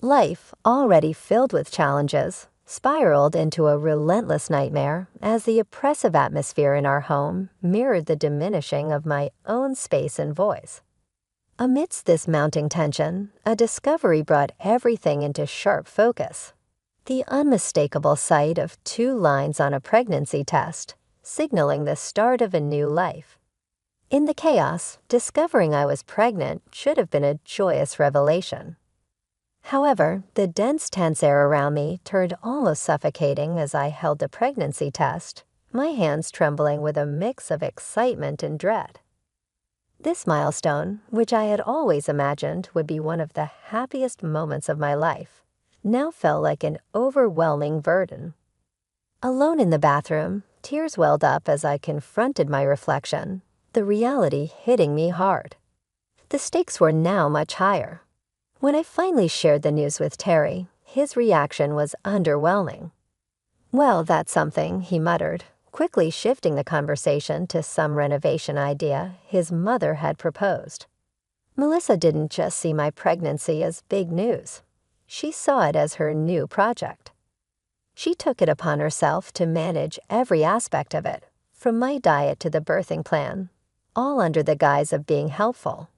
Life, already filled with challenges, spiraled into a relentless nightmare as the oppressive atmosphere in our home mirrored the diminishing of my own space and voice. Amidst this mounting tension, a discovery brought everything into sharp focus. The unmistakable sight of 2 lines on a pregnancy test, signaling the start of a new life. In the chaos, discovering I was pregnant should have been a joyous revelation. However, the dense, tense air around me turned almost suffocating as I held the pregnancy test, my hands trembling with a mix of excitement and dread. This milestone, which I had always imagined would be one of the happiest moments of my life, now felt like an overwhelming burden. Alone in the bathroom, tears welled up as I confronted my reflection, the reality hitting me hard. The stakes were now much higher. When I finally shared the news with Terry, his reaction was underwhelming. "Well, that's something," he muttered, quickly shifting the conversation to some renovation idea his mother had proposed. Melissa didn't just see my pregnancy as big news. She saw it as her new project. She took it upon herself to manage every aspect of it, from my diet to the birthing plan, all under the guise of being helpful.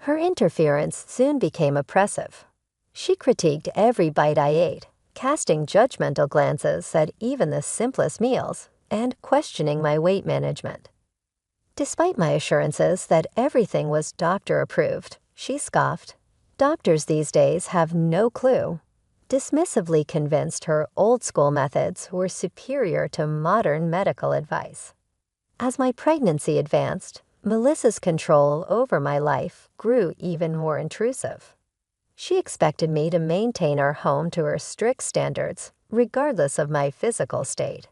Her interference soon became oppressive. She critiqued every bite I ate, casting judgmental glances at even the simplest meals, and questioning my weight management. Despite my assurances that everything was doctor-approved, she scoffed. Doctors these days have no clue, dismissively convinced her old-school methods were superior to modern medical advice. As my pregnancy advanced, Melissa's control over my life grew even more intrusive. She expected me to maintain our home to her strict standards, regardless of my physical state.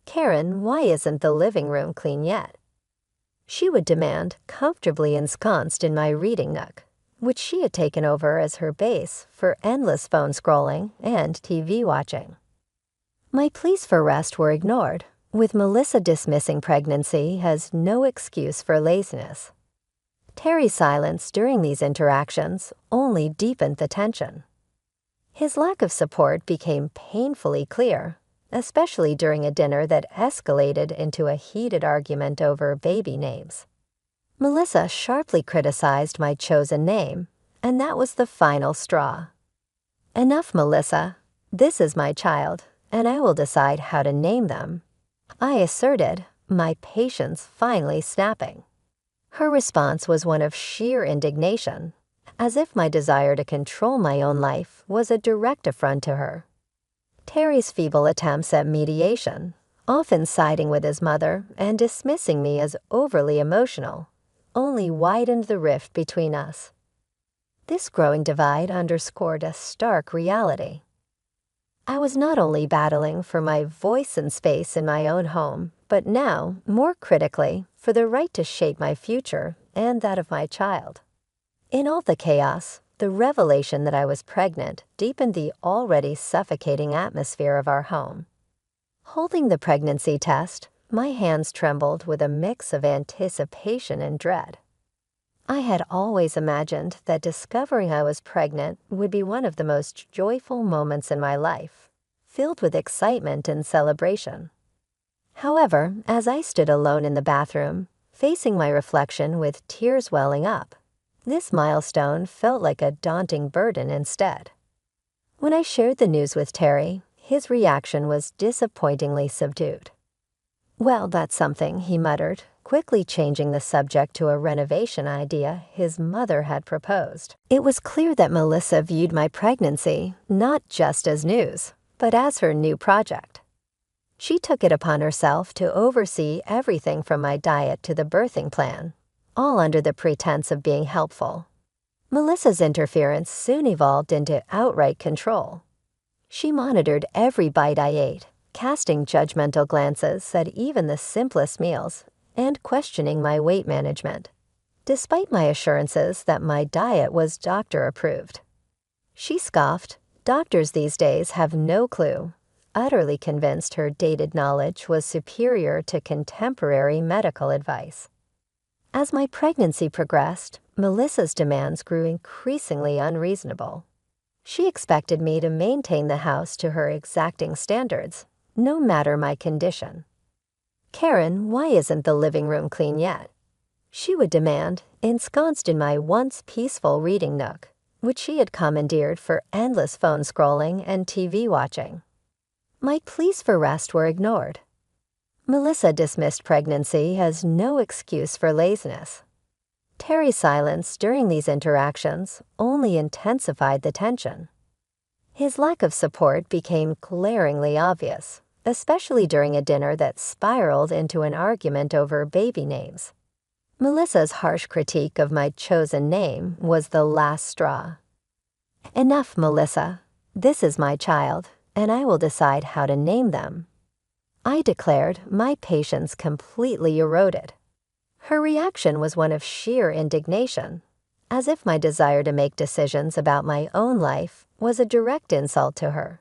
"Karen, why isn't the living room clean yet?" She would demand, comfortably ensconced in my reading nook, which she had taken over as her base for endless phone scrolling and TV watching. My pleas for rest were ignored, with Melissa dismissing pregnancy as no excuse for laziness. Terry's silence during these interactions only deepened the tension. His lack of support became painfully clear, especially during a dinner that escalated into a heated argument over baby names. Melissa sharply criticized my chosen name, and that was the final straw. "Enough, Melissa. This is my child, and I will decide how to name them," I asserted, my patience finally snapping. Her response was one of sheer indignation, as if my desire to control my own life was a direct affront to her. Terry's feeble attempts at mediation, often siding with his mother and dismissing me as overly emotional, only widened the rift between us. This growing divide underscored a stark reality. I was not only battling for my voice and space in my own home, but now, more critically, for the right to shape my future and that of my child. In all the chaos, the revelation that I was pregnant deepened the already suffocating atmosphere of our home. Holding the pregnancy test, my hands trembled with a mix of anticipation and dread. I had always imagined that discovering I was pregnant would be one of the most joyful moments in my life, filled with excitement and celebration. However, as I stood alone in the bathroom, facing my reflection with tears welling up, this milestone felt like a daunting burden instead. When I shared the news with Terry, his reaction was disappointingly subdued. "Well, that's something," he muttered, quickly changing the subject to a renovation idea his mother had proposed. It was clear that Melissa viewed my pregnancy not just as news, but as her new project. She took it upon herself to oversee everything from my diet to the birthing plan, all under the pretense of being helpful. Melissa's interference soon evolved into outright control. She monitored every bite I ate, casting judgmental glances at even the simplest meals and questioning my weight management, despite my assurances that my diet was doctor-approved. She scoffed, "Doctors these days have no clue," utterly convinced her dated knowledge was superior to contemporary medical advice. As my pregnancy progressed, Melissa's demands grew increasingly unreasonable. She expected me to maintain the house to her exacting standards, no matter my condition. "Karen, why isn't the living room clean yet?" she would demand, ensconced in my once peaceful reading nook, which she had commandeered for endless phone scrolling and TV watching. My pleas for rest were ignored. Melissa dismissed pregnancy as no excuse for laziness. Terry's silence during these interactions only intensified the tension. His lack of support became glaringly obvious, especially during a dinner that spiraled into an argument over baby names. Melissa's harsh critique of my chosen name was the last straw. "Enough, Melissa. This is my child, and I will decide how to name them," I declared, my patience completely eroded. Her reaction was one of sheer indignation, as if my desire to make decisions about my own life was a direct insult to her.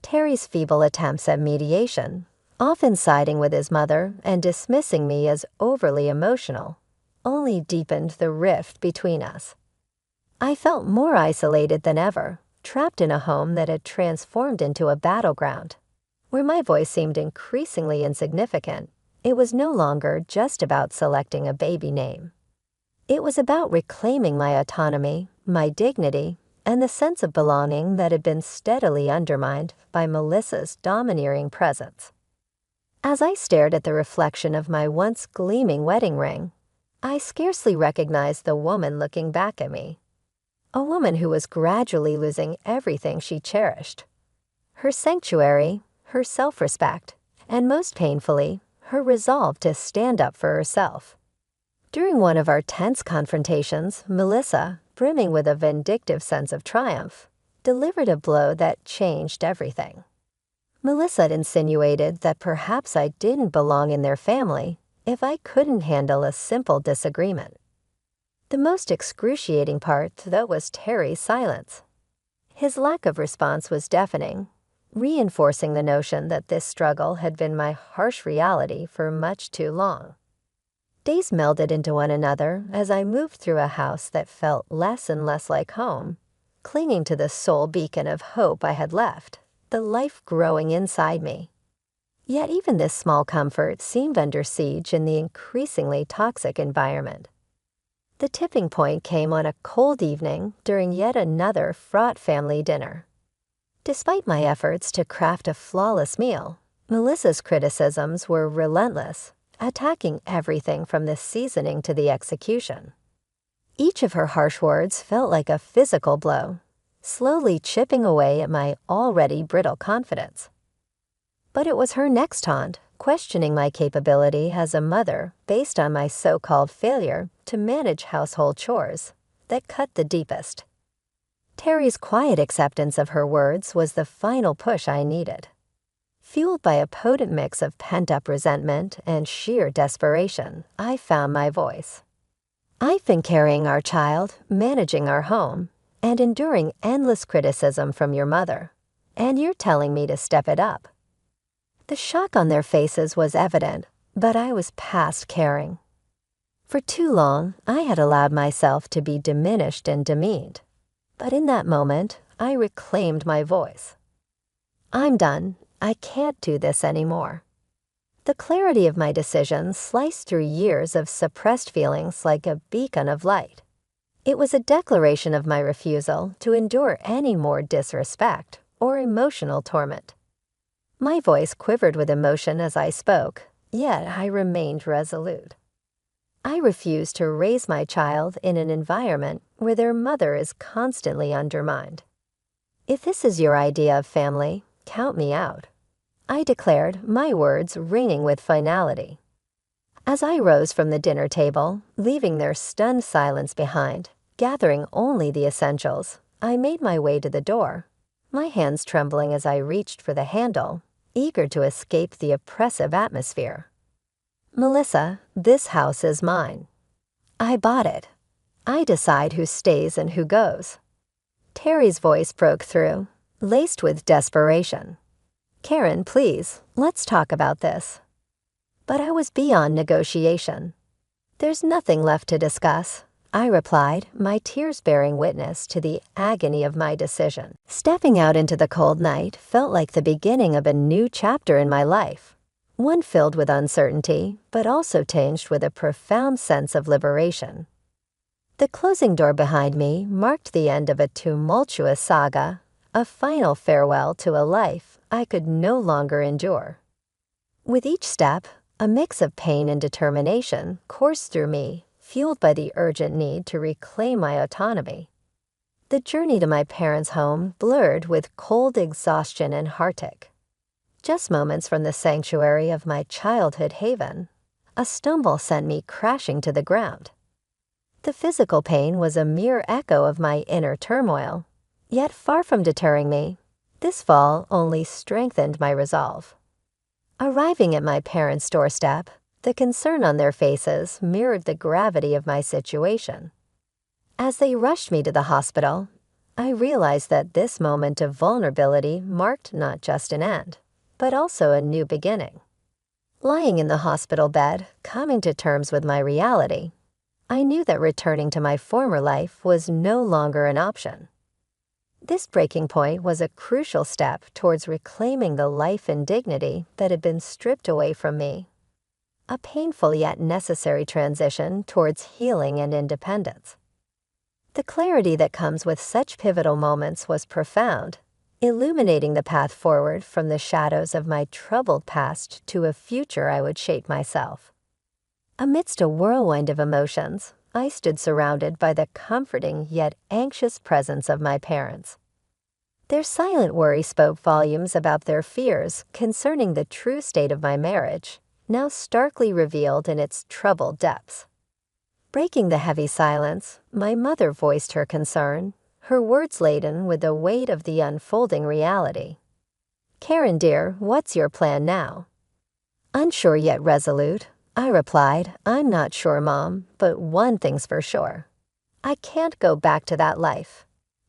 Terry's feeble attempts at mediation, often siding with his mother and dismissing me as overly emotional, only deepened the rift between us. I felt more isolated than ever, trapped in a home that had transformed into a battleground. Where my voice seemed increasingly insignificant, it was no longer just about selecting a baby name. It was about reclaiming my autonomy, my dignity, and the sense of belonging that had been steadily undermined by Melissa's domineering presence. As I stared at the reflection of my once gleaming wedding ring, I scarcely recognized the woman looking back at me. A woman who was gradually losing everything she cherished. Her sanctuary, her self-respect, and most painfully, her resolve to stand up for herself. During one of our tense confrontations, Melissa, brimming with a vindictive sense of triumph, delivered a blow that changed everything. Melissa had insinuated that perhaps I didn't belong in their family if I couldn't handle a simple disagreement. The most excruciating part, though, was Terry's silence. His lack of response was deafening, reinforcing the notion that this struggle had been my harsh reality for much too long. Days melded into one another as I moved through a house that felt less and less like home, clinging to the sole beacon of hope I had left, the life growing inside me. Yet even this small comfort seemed under siege in the increasingly toxic environment. The tipping point came on a cold evening during yet another fraught family dinner. Despite my efforts to craft a flawless meal, Melissa's criticisms were relentless, attacking everything from the seasoning to the execution. Each of her harsh words felt like a physical blow, slowly chipping away at my already brittle confidence. But it was her next taunt, questioning my capability as a mother based on my so-called failure to manage household chores, that cut the deepest. Terry's quiet acceptance of her words was the final push I needed. Fueled by a potent mix of pent-up resentment and sheer desperation, I found my voice. "I've been carrying our child, managing our home, and enduring endless criticism from your mother, and you're telling me to step it up." The shock on their faces was evident, but I was past caring. For too long, I had allowed myself to be diminished and demeaned. But in that moment, I reclaimed my voice. "I'm done. I can't do this anymore." The clarity of my decision sliced through years of suppressed feelings like a beacon of light. It was a declaration of my refusal to endure any more disrespect or emotional torment. My voice quivered with emotion as I spoke, yet I remained resolute. I refuse to raise my child in an environment where their mother is constantly undermined. If this is your idea of family, count me out, I declared, my words ringing with finality. As I rose from the dinner table, leaving their stunned silence behind, gathering only the essentials, I made my way to the door, my hands trembling as I reached for the handle, eager to escape the oppressive atmosphere. "Melissa, this house is mine. I bought it. I decide who stays and who goes." Terry's voice broke through, laced with desperation. "Karen, please, let's talk about this." But I was beyond negotiation. "There's nothing left to discuss," I replied, my tears bearing witness to the agony of my decision. Stepping out into the cold night felt like the beginning of a new chapter in my life, one filled with uncertainty, but also tinged with a profound sense of liberation. The closing door behind me marked the end of a tumultuous saga, a final farewell to a life I could no longer endure. With each step, a mix of pain and determination coursed through me, fueled by the urgent need to reclaim my autonomy. The journey to my parents' home blurred with cold exhaustion and heartache. Just moments from the sanctuary of my childhood haven, a stumble sent me crashing to the ground. The physical pain was a mere echo of my inner turmoil, yet far from deterring me, this fall only strengthened my resolve. Arriving at my parents' doorstep, the concern on their faces mirrored the gravity of my situation. As they rushed me to the hospital, I realized that this moment of vulnerability marked not just an end, but also a new beginning. Lying in the hospital bed, coming to terms with my reality, I knew that returning to my former life was no longer an option. This breaking point was a crucial step towards reclaiming the life and dignity that had been stripped away from me. A painful yet necessary transition towards healing and independence. The clarity that comes with such pivotal moments was profound, illuminating the path forward from the shadows of my troubled past to a future I would shape myself. Amidst a whirlwind of emotions, I stood surrounded by the comforting yet anxious presence of my parents. Their silent worry spoke volumes about their fears concerning the true state of my marriage, now starkly revealed in its troubled depths. Breaking the heavy silence, my mother voiced her concern, her words laden with the weight of the unfolding reality. "Karen, dear, what's your plan now?" Unsure yet resolute, I replied, "I'm not sure, Mom, but one thing's for sure. I can't go back to that life.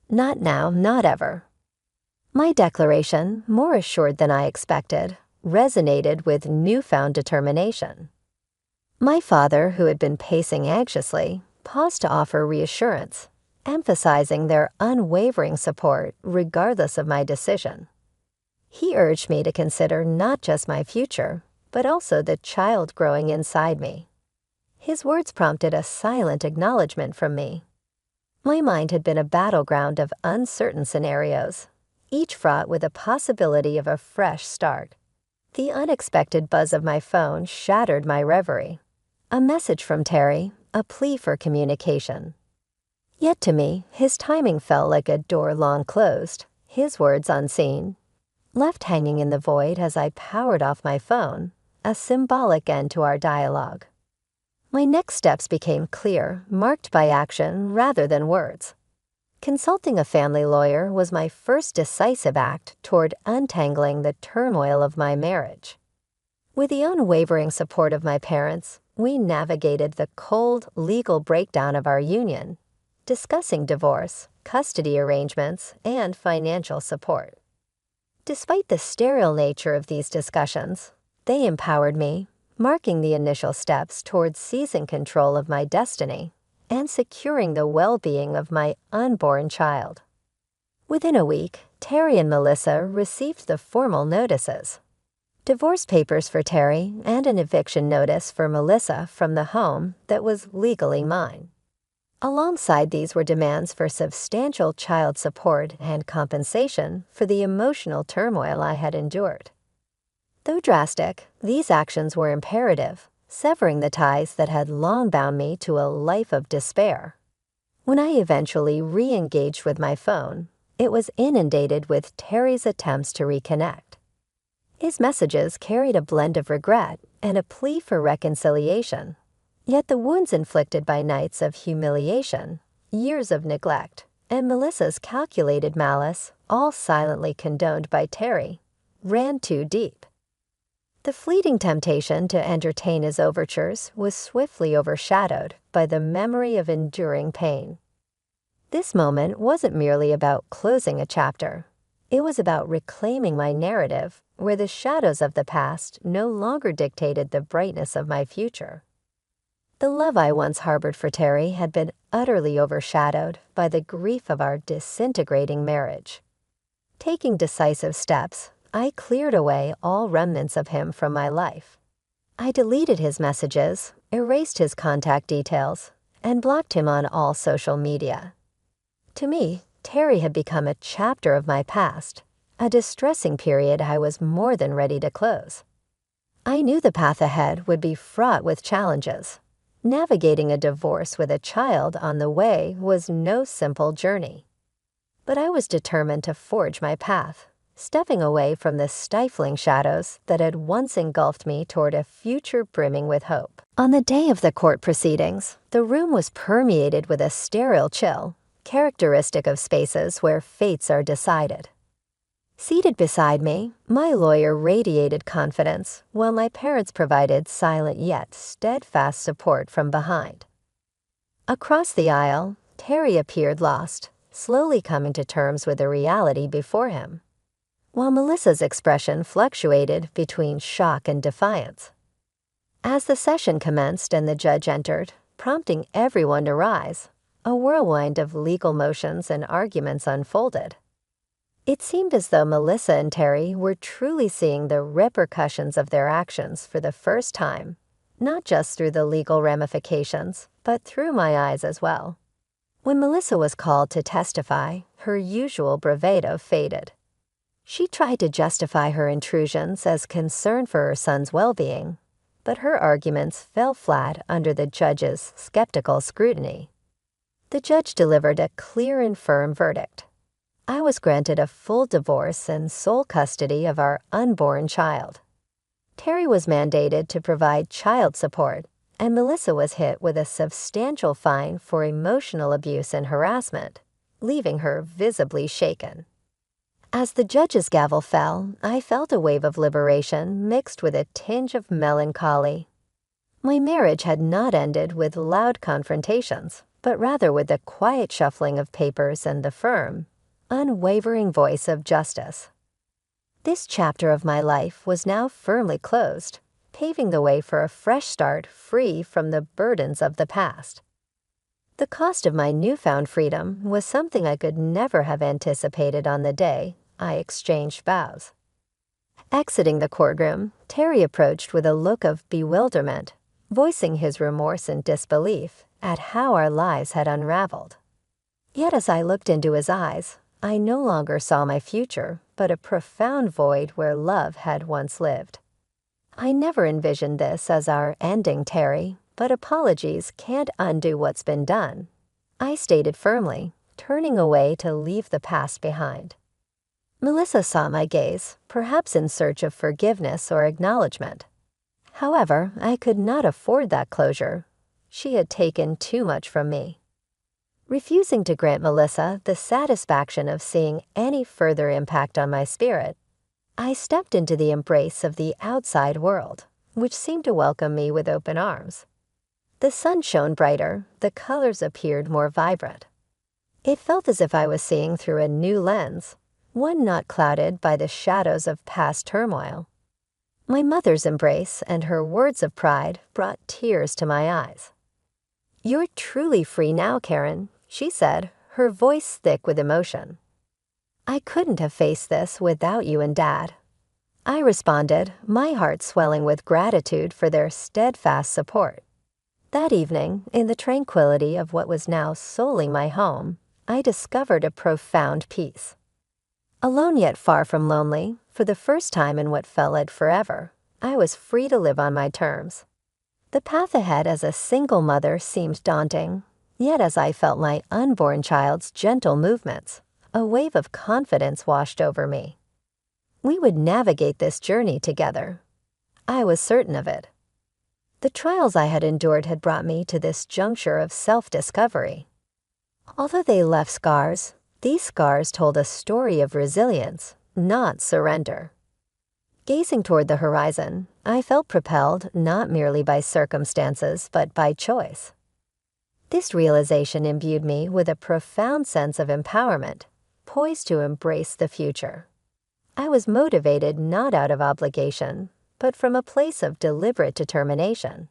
Not now, not ever." My declaration, more assured than I expected, resonated with newfound determination. My father, who had been pacing anxiously, paused to offer reassurance, emphasizing their unwavering support regardless of my decision. He urged me to consider not just my future, but also the child growing inside me. His words prompted a silent acknowledgement from me. My mind had been a battleground of uncertain scenarios, each fraught with the possibility of a fresh start. The unexpected buzz of my phone shattered my reverie. A message from Terry, a plea for communication. Yet to me, his timing felt like a door long closed, his words unseen. Left hanging in the void as I powered off my phone, a symbolic end to our dialogue. My next steps became clear, marked by action rather than words. Consulting a family lawyer was my first decisive act toward untangling the turmoil of my marriage. With the unwavering support of my parents, we navigated the cold, legal breakdown of our union, discussing divorce, custody arrangements, and financial support. Despite the sterile nature of these discussions, they empowered me, marking the initial steps towards seizing control of my destiny and securing the well-being of my unborn child. Within a week, Terry and Melissa received the formal notices. Divorce papers for Terry and an eviction notice for Melissa from the home that was legally mine. Alongside these were demands for substantial child support and compensation for the emotional turmoil I had endured. Though drastic, these actions were imperative, severing the ties that had long bound me to a life of despair. When I eventually re-engaged with my phone, it was inundated with Terry's attempts to reconnect. His messages carried a blend of regret and a plea for reconciliation. Yet the wounds inflicted by nights of humiliation, years of neglect, and Melissa's calculated malice, all silently condoned by Terry, ran too deep. The fleeting temptation to entertain his overtures was swiftly overshadowed by the memory of enduring pain. This moment wasn't merely about closing a chapter. It was about reclaiming my narrative, where the shadows of the past no longer dictated the brightness of my future. The love I once harbored for Terry had been utterly overshadowed by the grief of our disintegrating marriage. Taking decisive steps, I cleared away all remnants of him from my life. I deleted his messages, erased his contact details, and blocked him on all social media. To me, Terry had become a chapter of my past, a distressing period I was more than ready to close. I knew the path ahead would be fraught with challenges. Navigating a divorce with a child on the way was no simple journey. But I was determined to forge my path, stepping away from the stifling shadows that had once engulfed me toward a future brimming with hope. On the day of the court proceedings, the room was permeated with a sterile chill, characteristic of spaces where fates are decided. Seated beside me, my lawyer radiated confidence, while my parents provided silent yet steadfast support from behind. Across the aisle, Terry appeared lost, slowly coming to terms with the reality before him, while Melissa's expression fluctuated between shock and defiance. As the session commenced and the judge entered, prompting everyone to rise, a whirlwind of legal motions and arguments unfolded. It seemed as though Melissa and Terry were truly seeing the repercussions of their actions for the first time, not just through the legal ramifications, but through my eyes as well. When Melissa was called to testify, her usual bravado faded. She tried to justify her intrusions as concern for her son's well-being, but her arguments fell flat under the judge's skeptical scrutiny. The judge delivered a clear and firm verdict. I was granted a full divorce and sole custody of our unborn child. Terry was mandated to provide child support, and Melissa was hit with a substantial fine for emotional abuse and harassment, leaving her visibly shaken. As the judge's gavel fell, I felt a wave of liberation mixed with a tinge of melancholy. My marriage had not ended with loud confrontations, but rather with the quiet shuffling of papers and the firm, unwavering voice of justice. This chapter of my life was now firmly closed, paving the way for a fresh start free from the burdens of the past. The cost of my newfound freedom was something I could never have anticipated on the day I exchanged vows. Exiting the courtroom, Terry approached with a look of bewilderment, voicing his remorse and disbelief at how our lives had unraveled. Yet as I looked into his eyes, I no longer saw my future, but a profound void where love had once lived. I never envisioned this as our ending, Terry, but apologies can't undo what's been done, I stated firmly, turning away to leave the past behind. Melissa saw my gaze, perhaps in search of forgiveness or acknowledgement. However, I could not afford that closure. She had taken too much from me. Refusing to grant Melissa the satisfaction of seeing any further impact on my spirit, I stepped into the embrace of the outside world, which seemed to welcome me with open arms. The sun shone brighter, the colors appeared more vibrant. It felt as if I was seeing through a new lens, one not clouded by the shadows of past turmoil. My mother's embrace and her words of pride brought tears to my eyes. "You're truly free now, Karen," she said, her voice thick with emotion. "I couldn't have faced this without you and Dad." I responded, my heart swelling with gratitude for their steadfast support. That evening, in the tranquility of what was now solely my home, I discovered a profound peace. Alone yet far from lonely, for the first time in what felt like forever, I was free to live on my terms. The path ahead as a single mother seemed daunting, yet as I felt my unborn child's gentle movements, a wave of confidence washed over me. We would navigate this journey together. I was certain of it. The trials I had endured had brought me to this juncture of self-discovery. Although they left scars, these scars told a story of resilience, not surrender. Gazing toward the horizon, I felt propelled not merely by circumstances but by choice. This realization imbued me with a profound sense of empowerment, poised to embrace the future. I was motivated not out of obligation, but from a place of deliberate determination.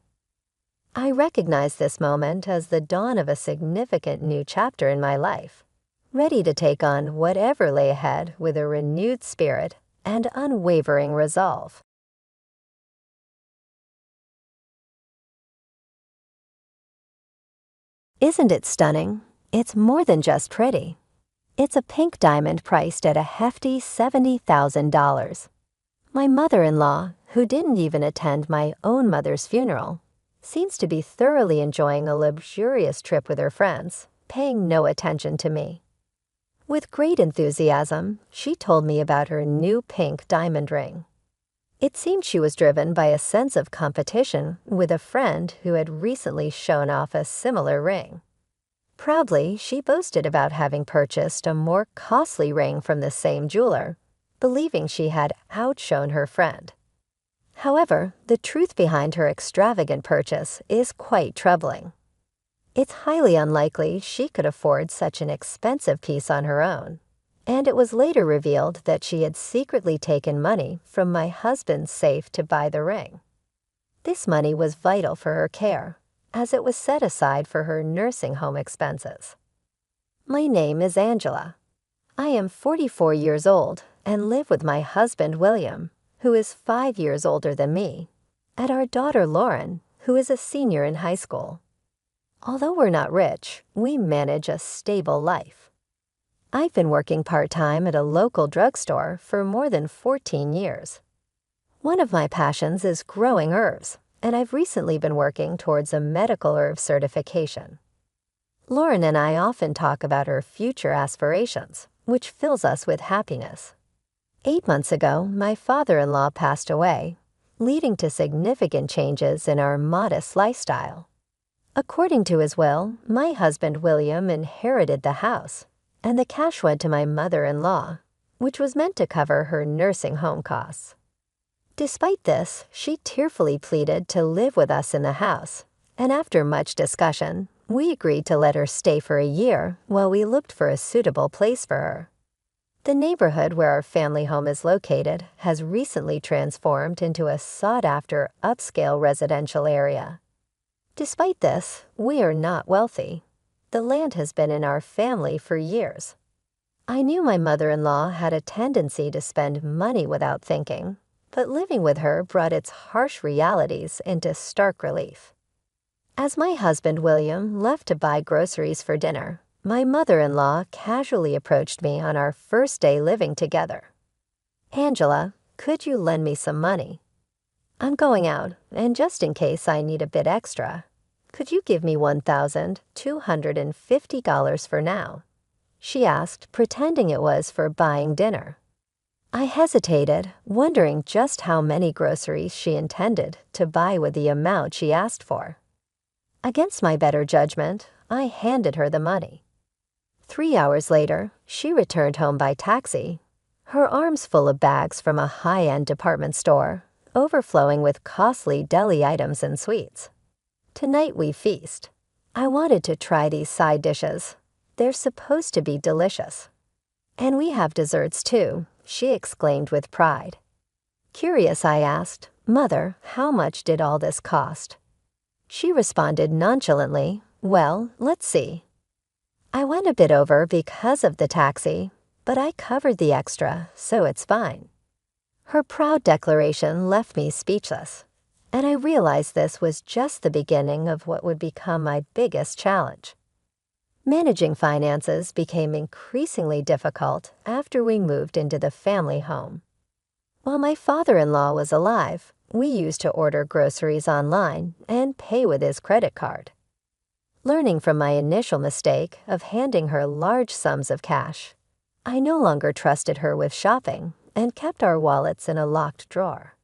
I recognize this moment as the dawn of a significant new chapter in my life, ready to take on whatever lay ahead with a renewed spirit and unwavering resolve. Isn't it stunning? It's more than just pretty. It's a pink diamond priced at a hefty $70,000. My mother-in-law, who didn't even attend my own mother's funeral, seems to be thoroughly enjoying a luxurious trip with her friends, paying no attention to me. With great enthusiasm, she told me about her new pink diamond ring. It seemed she was driven by a sense of competition with a friend who had recently shown off a similar ring. Proudly, she boasted about having purchased a more costly ring from the same jeweler, believing she had outshone her friend. However, the truth behind her extravagant purchase is quite troubling. It's highly unlikely she could afford such an expensive piece on her own, and it was later revealed that she had secretly taken money from my husband's safe to buy the ring. This money was vital for her care, as it was set aside for her nursing home expenses. My name is Angela. I am 44 years old and live with my husband William, who is 5 years older than me, and our daughter Lauren, who is a senior in high school. Although we're not rich, we manage a stable life. I've been working part-time at a local drugstore for more than 14 years. One of my passions is growing herbs, and I've recently been working towards a medical herb certification. Lauren and I often talk about her future aspirations, which fills us with happiness. 8 months ago, my father-in-law passed away, leading to significant changes in our modest lifestyle. According to his will, my husband William inherited the house, and the cash went to my mother-in-law, which was meant to cover her nursing home costs. Despite this, she tearfully pleaded to live with us in the house, and after much discussion, we agreed to let her stay for a year while we looked for a suitable place for her. The neighborhood where our family home is located has recently transformed into a sought-after upscale residential area. Despite this, we are not wealthy. The land has been in our family for years. I knew my mother-in-law had a tendency to spend money without thinking, but living with her brought its harsh realities into stark relief. As my husband William left to buy groceries for dinner, my mother-in-law casually approached me on our first day living together. "Angela, could you lend me some money? I'm going out, and just in case I need a bit extra, could you give me $1,250 for now?" she asked, pretending it was for buying dinner. I hesitated, wondering just how many groceries she intended to buy with the amount she asked for. Against my better judgment, I handed her the money. 3 hours later, she returned home by taxi, her arms full of bags from a high-end department store, overflowing with costly deli items and sweets. Tonight we feast. I wanted to try these side dishes. They're supposed to be delicious. "And we have desserts too," she exclaimed with pride. Curious, I asked, "Mother, how much did all this cost?" She responded nonchalantly, "Well, let's see. I went a bit over because of the taxi, but I covered the extra, so it's fine." Her proud declaration left me speechless, and I realized this was just the beginning of what would become my biggest challenge. Managing finances became increasingly difficult after we moved into the family home. While my father-in-law was alive, we used to order groceries online and pay with his credit card. Learning from my initial mistake of handing her large sums of cash, I no longer trusted her with shopping and kept our wallets in a locked drawer.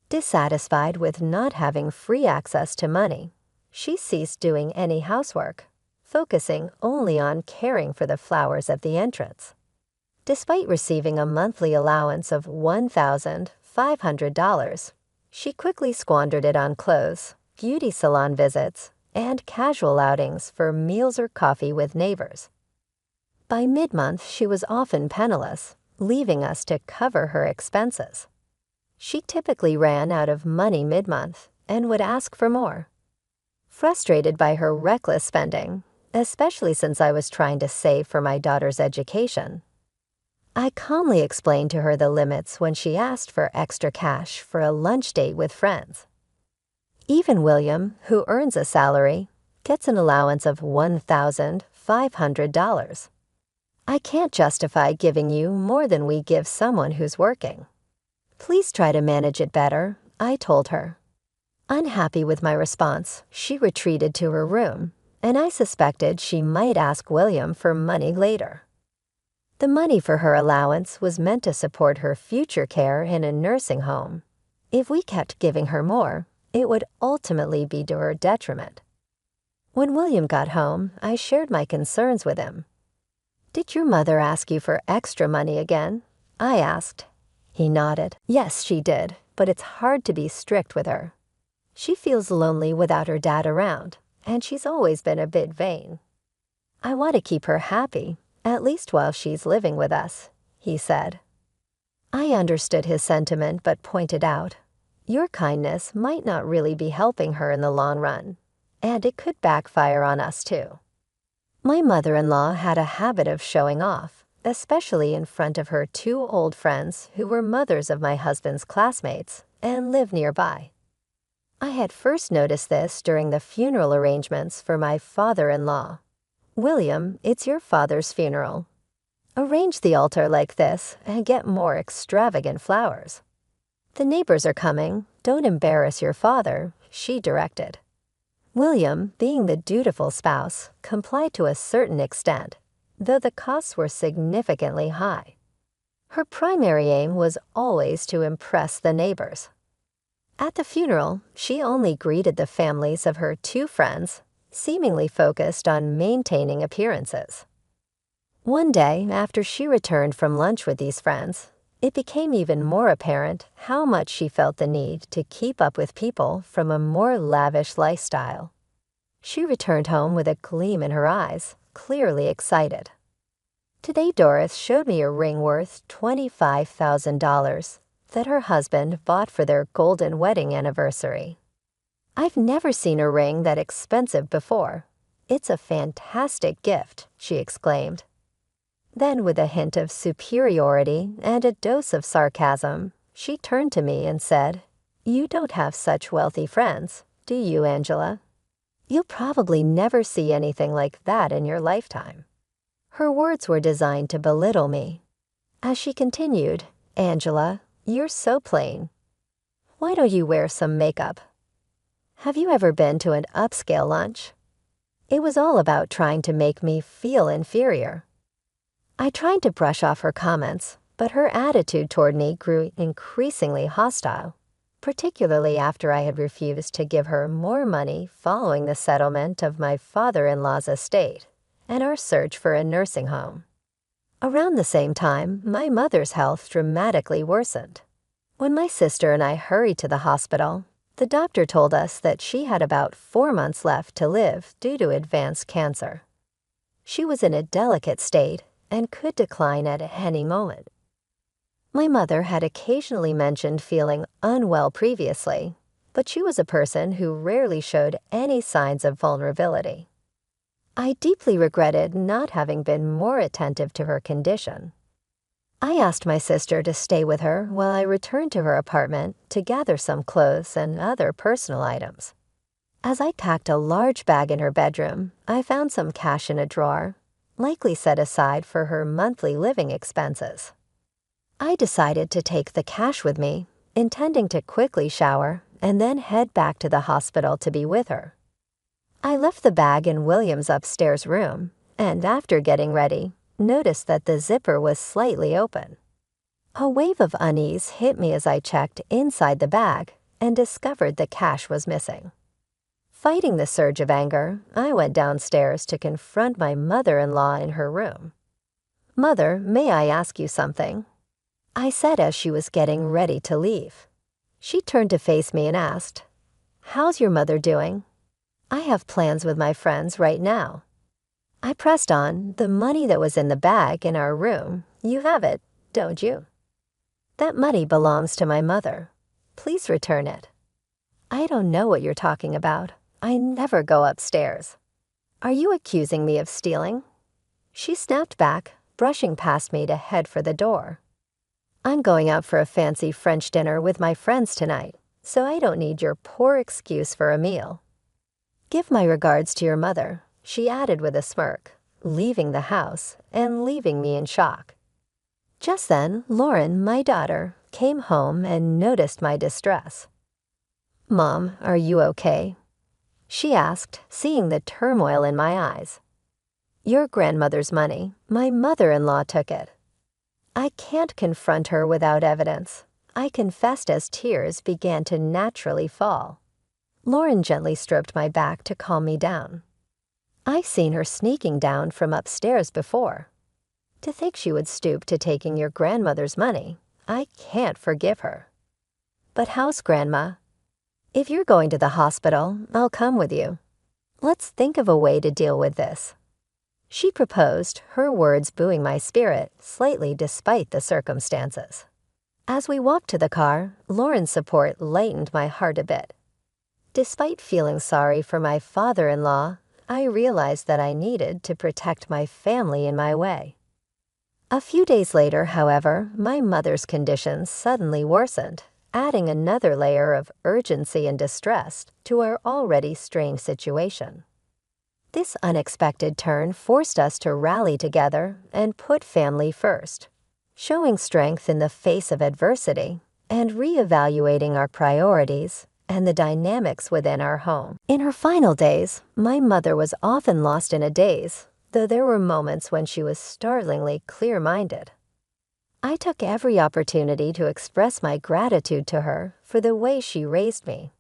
Dissatisfied with not having free access to money, she ceased doing any housework, focusing only on caring for the flowers at the entrance. Despite receiving a monthly allowance of $1,500, she quickly squandered it on clothes, beauty salon visits, and casual outings for meals or coffee with neighbors. By mid-month, she was often penniless, leaving us to cover her expenses. She typically ran out of money mid-month and would ask for more. frustrated by her reckless spending, especially since I was trying to save for my daughter's education. I calmly explained to her the limits when she asked for extra cash for a lunch date with friends. Even William, who earns a salary, gets an allowance of $1,500. I can't justify giving you more than we give someone who's working. Please try to manage it better, I told her. Unhappy with my response, she retreated to her room, and I suspected she might ask William for money later. The money for her allowance was meant to support her future care in a nursing home. If we kept giving her more, it would ultimately be to her detriment. When William got home, I shared my concerns with him. "Did your mother ask you for extra money again?" I asked. He nodded. "Yes, she did, but it's hard to be strict with her. She feels lonely without her dad around, and she's always been a bit vain. I want to keep her happy, at least while she's living with us," he said. I understood his sentiment but pointed out, "Your kindness might not really be helping her in the long run, and it could backfire on us too." My mother-in-law had a habit of showing off, especially in front of her two old friends who were mothers of my husband's classmates and lived nearby. I had first noticed this during the funeral arrangements for my father-in-law. "William, it's your father's funeral. Arrange the altar like this and get more extravagant flowers. The neighbors are coming, don't embarrass your father," she directed. William, being the dutiful spouse, complied to a certain extent, though the costs were significantly high. Her primary aim was always to impress the neighbors. At the funeral, she only greeted the families of her two friends, seemingly focused on maintaining appearances. One day, after she returned from lunch with these friends, it became even more apparent how much she felt the need to keep up with people from a more lavish lifestyle. She returned home with a gleam in her eyes, clearly excited. Today Doris showed me a ring worth $25,000 that her husband bought for their golden wedding anniversary. "I've never seen a ring that expensive before. It's a fantastic gift," she exclaimed. Then, with a hint of superiority and a dose of sarcasm, she turned to me and said, "You don't have such wealthy friends, do you, Angela? You'll probably never see anything like that in your lifetime." Her words were designed to belittle me. As she continued, "Angela, you're so plain. Why don't you wear some makeup? Have you ever been to an upscale lunch?" It was all about trying to make me feel inferior. I tried to brush off her comments, but her attitude toward me grew increasingly hostile, particularly after I had refused to give her more money following the settlement of my father-in-law's estate and our search for a nursing home. Around the same time, my mother's health dramatically worsened. When my sister and I hurried to the hospital, the doctor told us that she had about 4 months left to live due to advanced cancer. She was in a delicate state and could decline at any moment. My mother had occasionally mentioned feeling unwell previously, but she was a person who rarely showed any signs of vulnerability. I deeply regretted not having been more attentive to her condition. I asked my sister to stay with her while I returned to her apartment to gather some clothes and other personal items. As I packed a large bag in her bedroom, I found some cash in a drawer, likely set aside for her monthly living expenses. I decided to take the cash with me, intending to quickly shower and then head back to the hospital to be with her. I left the bag in William's upstairs room, and after getting ready, noticed that the zipper was slightly open. A wave of unease hit me as I checked inside the bag and discovered the cash was missing. Fighting the surge of anger, I went downstairs to confront my mother-in-law in her room. "Mother, may I ask you something?" I said as she was getting ready to leave. She turned to face me and asked, "How's your mother doing?" "I have plans with my friends right now." I pressed on, "The money that was in the bag in our room, you have it, don't you?" "That money belongs to my mother. Please return it." "I don't know what you're talking about. I never go upstairs. Are you accusing me of stealing? She snapped back, brushing past me to head for the door. I'm going out for a fancy French dinner with my friends tonight, so I don't need your poor excuse for a meal. Give my regards to your mother, she added with a smirk, leaving the house and leaving me in shock. Just then, Lauren, my daughter, came home and noticed my distress. Mom, are you okay? She asked, seeing the turmoil in my eyes. Your grandmother's money. My mother-in-law took it. I can't confront her without evidence. I confessed as tears began to naturally fall. Lauren gently stroked my back to calm me down. I've seen her sneaking down from upstairs before. To think she would stoop to taking your grandmother's money, I can't forgive her. But how's Grandma? If you're going to the hospital, I'll come with you. Let's think of a way to deal with this. She proposed, her words buoying my spirit slightly despite the circumstances. As we walked to the car, Lauren's support lightened my heart a bit. Despite feeling sorry for my father-in-law, I realized that I needed to protect my family in my way. A few days later, however, my mother's condition suddenly worsened, adding another layer of urgency and distress to our already strained situation. This unexpected turn forced us to rally together and put family first, showing strength in the face of adversity and reevaluating our priorities and the dynamics within our home. In her final days, my mother was often lost in a daze, though there were moments when she was startlingly clear-minded. I took every opportunity to express my gratitude to her for the way she raised me.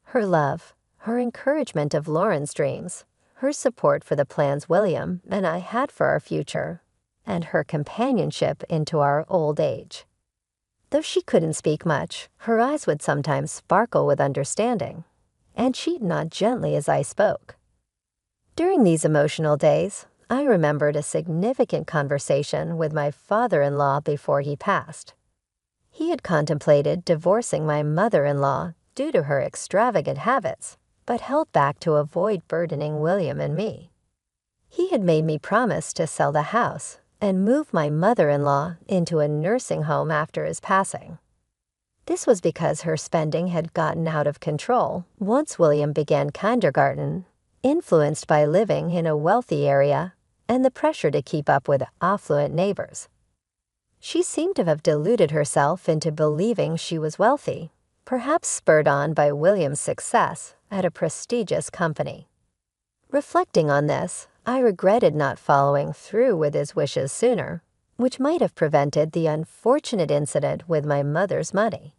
Her love, her encouragement of Lauren's dreams, her support for the plans William and I had for our future, and her companionship into our old age. Though she couldn't speak much, her eyes would sometimes sparkle with understanding, and she'd nod gently as I spoke. During these emotional days, I remembered a significant conversation with my father-in-law before he passed. He had contemplated divorcing my mother-in-law due to her extravagant habits, but held back to avoid burdening William and me. He had made me promise to sell the house and move my mother-in-law into a nursing home after his passing. This was because her spending had gotten out of control once William began kindergarten, influenced by living in a wealthy area and the pressure to keep up with affluent neighbors. She seemed to have deluded herself into believing she was wealthy, perhaps spurred on by William's success at a prestigious company. Reflecting on this, I regretted not following through with his wishes sooner, which might have prevented the unfortunate incident with my mother's money.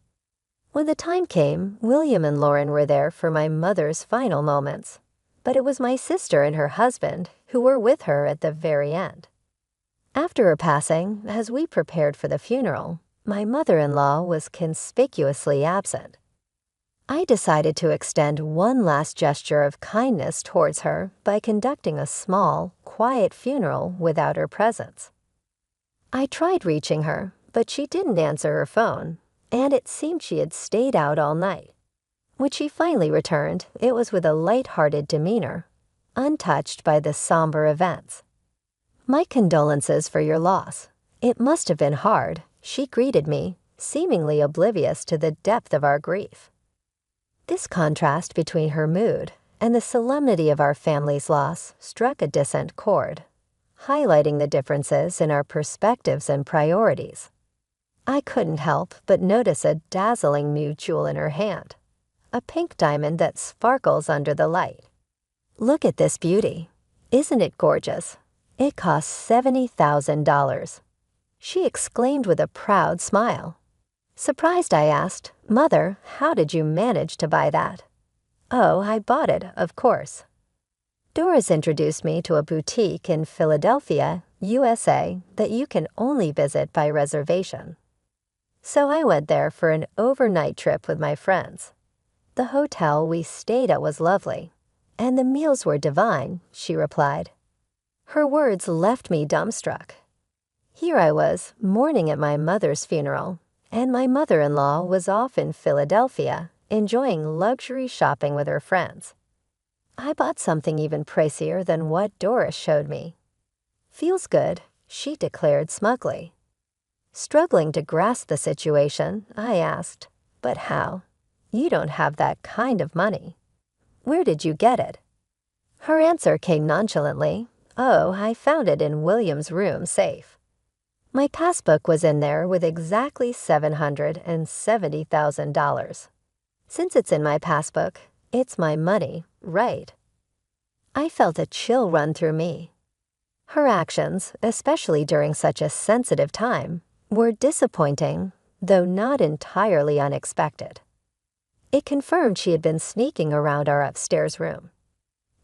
When the time came, William and Lauren were there for my mother's final moments, but it was my sister and her husband who were with her at the very end. After her passing, as we prepared for the funeral, my mother-in-law was conspicuously absent. I decided to extend one last gesture of kindness towards her by conducting a small, quiet funeral without her presence. I tried reaching her, but she didn't answer her phone, and it seemed she had stayed out all night. When she finally returned, it was with a light-hearted demeanor, untouched by the somber events. My condolences for your loss. It must have been hard, she greeted me, seemingly oblivious to the depth of our grief. This contrast between her mood and the solemnity of our family's loss struck a distant chord, highlighting the differences in our perspectives and priorities. I couldn't help but notice a dazzling new jewel in her hand, a pink diamond that sparkles under the light. Look at this beauty. Isn't it gorgeous? It cost $70,000. She exclaimed with a proud smile. Surprised, I asked, Mother, how did you manage to buy that? Oh, I bought it, of course. Doris introduced me to a boutique in Philadelphia, USA, that you can only visit by reservation. So I went there for an overnight trip with my friends. The hotel we stayed at was lovely, and the meals were divine, she replied. Her words left me dumbstruck. Here I was, mourning at my mother's funeral, and my mother-in-law was off in Philadelphia, enjoying luxury shopping with her friends. I bought something even pricier than what Doris showed me. Feels good, she declared smugly. Struggling to grasp the situation, I asked, "But how? You don't have that kind of money. Where did you get it?" Her answer came nonchalantly. "Oh, I found it in William's room safe." My passbook was in there with exactly $770,000. Since it's in my passbook, it's my money, right? I felt a chill run through me. Her actions, especially during such a sensitive time, were disappointing, though not entirely unexpected. It confirmed she had been sneaking around our upstairs room.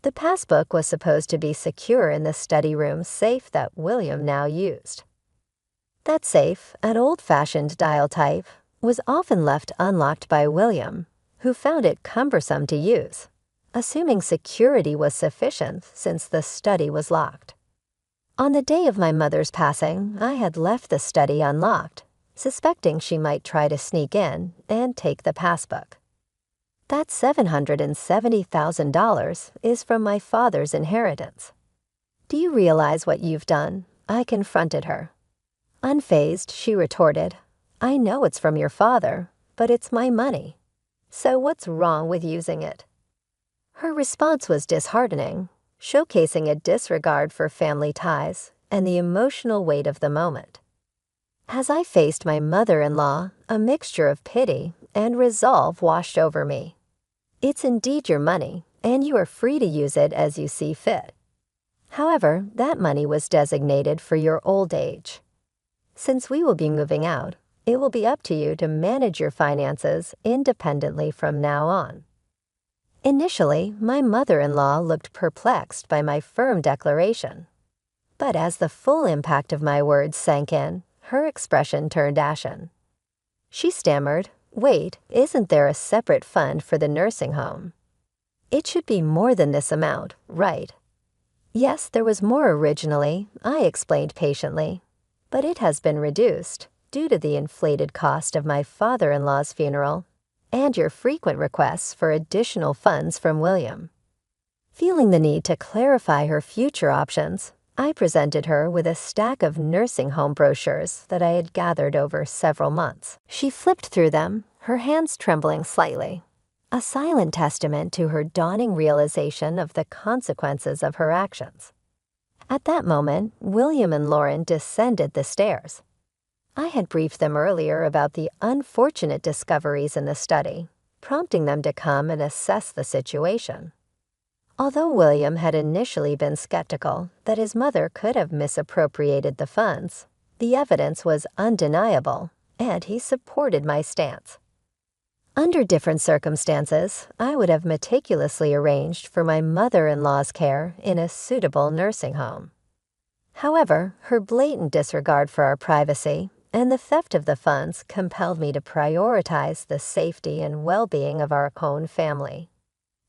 The passbook was supposed to be secure in the study room safe that William now used. That safe, an old-fashioned dial type, was often left unlocked by William, who found it cumbersome to use, assuming security was sufficient since the study was locked. On the day of my mother's passing, I had left the study unlocked, suspecting she might try to sneak in and take the passbook. That $770,000 is from my father's inheritance. "Do you realize what you've done?" I confronted her. Unfazed, she retorted, "I know it's from your father, but it's my money. So what's wrong with using it?" Her response was disheartening, showcasing a disregard for family ties and the emotional weight of the moment. As I faced my mother-in-law, a mixture of pity and resolve washed over me. It's indeed your money, and you are free to use it as you see fit. However, that money was designated for your old age. Since we will be moving out, it will be up to you to manage your finances independently from now on. Initially, my mother-in-law looked perplexed by my firm declaration. But as the full impact of my words sank in, her expression turned ashen. She stammered, "Wait, isn't there a separate fund for the nursing home? It should be more than this amount, right?" "Yes, there was more originally," I explained patiently, "but it has been reduced due to the inflated cost of my father-in-law's funeral and your frequent requests for additional funds from William." Feeling the need to clarify her future options, I presented her with a stack of nursing home brochures that I had gathered over several months. She flipped through them, her hands trembling slightly, a silent testament to her dawning realization of the consequences of her actions. At that moment, William and Lauren descended the stairs. I had briefed them earlier about the unfortunate discoveries in the study, prompting them to come and assess the situation. Although William had initially been skeptical that his mother could have misappropriated the funds, the evidence was undeniable, and he supported my stance. Under different circumstances, I would have meticulously arranged for my mother-in-law's care in a suitable nursing home. However, her blatant disregard for our privacy and the theft of the funds compelled me to prioritize the safety and well-being of our own family.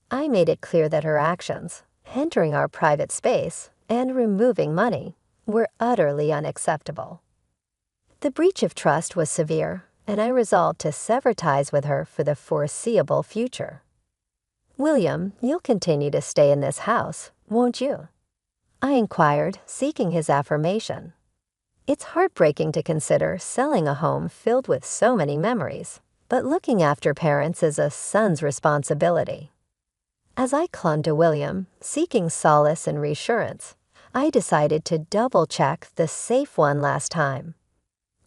I made it clear that her actions, entering our private space and removing money, were utterly unacceptable. The breach of trust was severe, and I resolved to sever ties with her for the foreseeable future. "William, you'll continue to stay in this house, won't you?" I inquired, seeking his affirmation. It's heartbreaking to consider selling a home filled with so many memories, but looking after parents is a son's responsibility. As I clung to William, seeking solace and reassurance, I decided to double-check the safe one last time.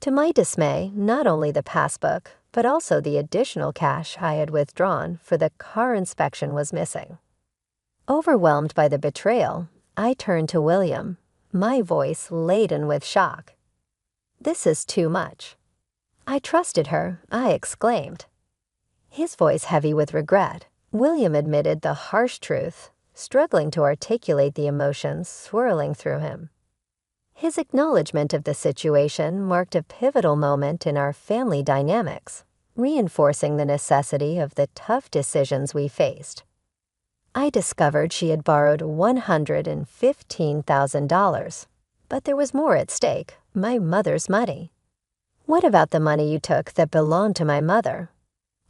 To my dismay, not only the passbook, but also the additional cash I had withdrawn for the car inspection was missing. Overwhelmed by the betrayal, I turned to William, my voice laden with shock. "This is too much." "I trusted her," I exclaimed. His voice heavy with regret, William admitted the harsh truth, struggling to articulate the emotions swirling through him. His acknowledgement of the situation marked a pivotal moment in our family dynamics, reinforcing the necessity of the tough decisions we faced. I discovered she had borrowed $115,000, but there was more at stake, my mother's money. "What about the money you took that belonged to my mother?"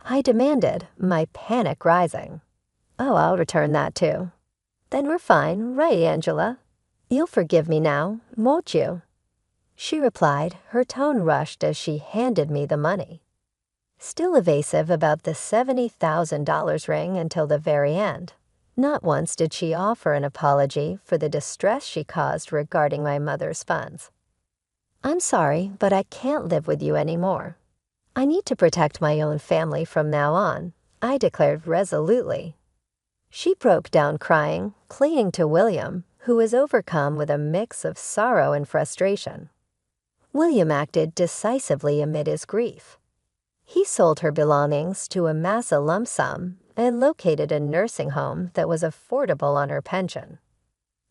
I demanded, my panic rising. "Oh, I'll return that too. "Then we're fine, right, Angela? You'll forgive me now, won't you?" She replied, her tone rushed as she handed me the money. Still evasive about the $70,000 ring until the very end. Not once did she offer an apology for the distress she caused regarding my mother's funds. "I'm sorry, but I can't live with you anymore. I need to protect my own family from now on," I declared resolutely. She broke down crying, clinging to William, who was overcome with a mix of sorrow and frustration. William acted decisively amid his grief. He sold her belongings to amass a lump sum and located a nursing home that was affordable on her pension.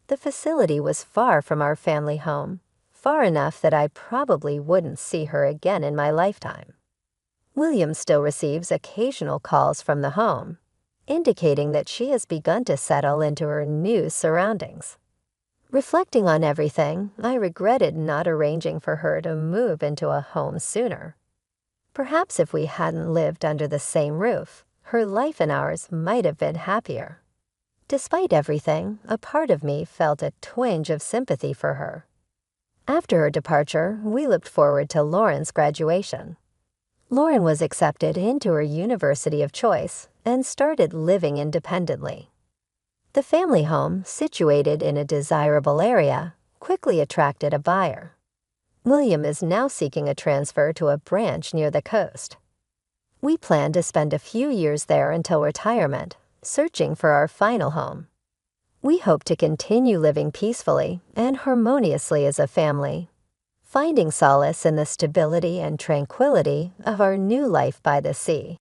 The facility was far from our family home, far enough that I probably wouldn't see her again in my lifetime. William still receives occasional calls from the home, indicating that she has begun to settle into her new surroundings. Reflecting on everything, I regretted not arranging for her to move into a home sooner. Perhaps if we hadn't lived under the same roof, her life and ours might have been happier. Despite everything, a part of me felt a twinge of sympathy for her. After her departure, we looked forward to Lauren's graduation. Lauren was accepted into her university of choice and started living independently. The family home, situated in a desirable area, quickly attracted a buyer. William is now seeking a transfer to a branch near the coast. We plan to spend a few years there until retirement, searching for our final home. We hope to continue living peacefully and harmoniously as a family, finding solace in the stability and tranquility of our new life by the sea.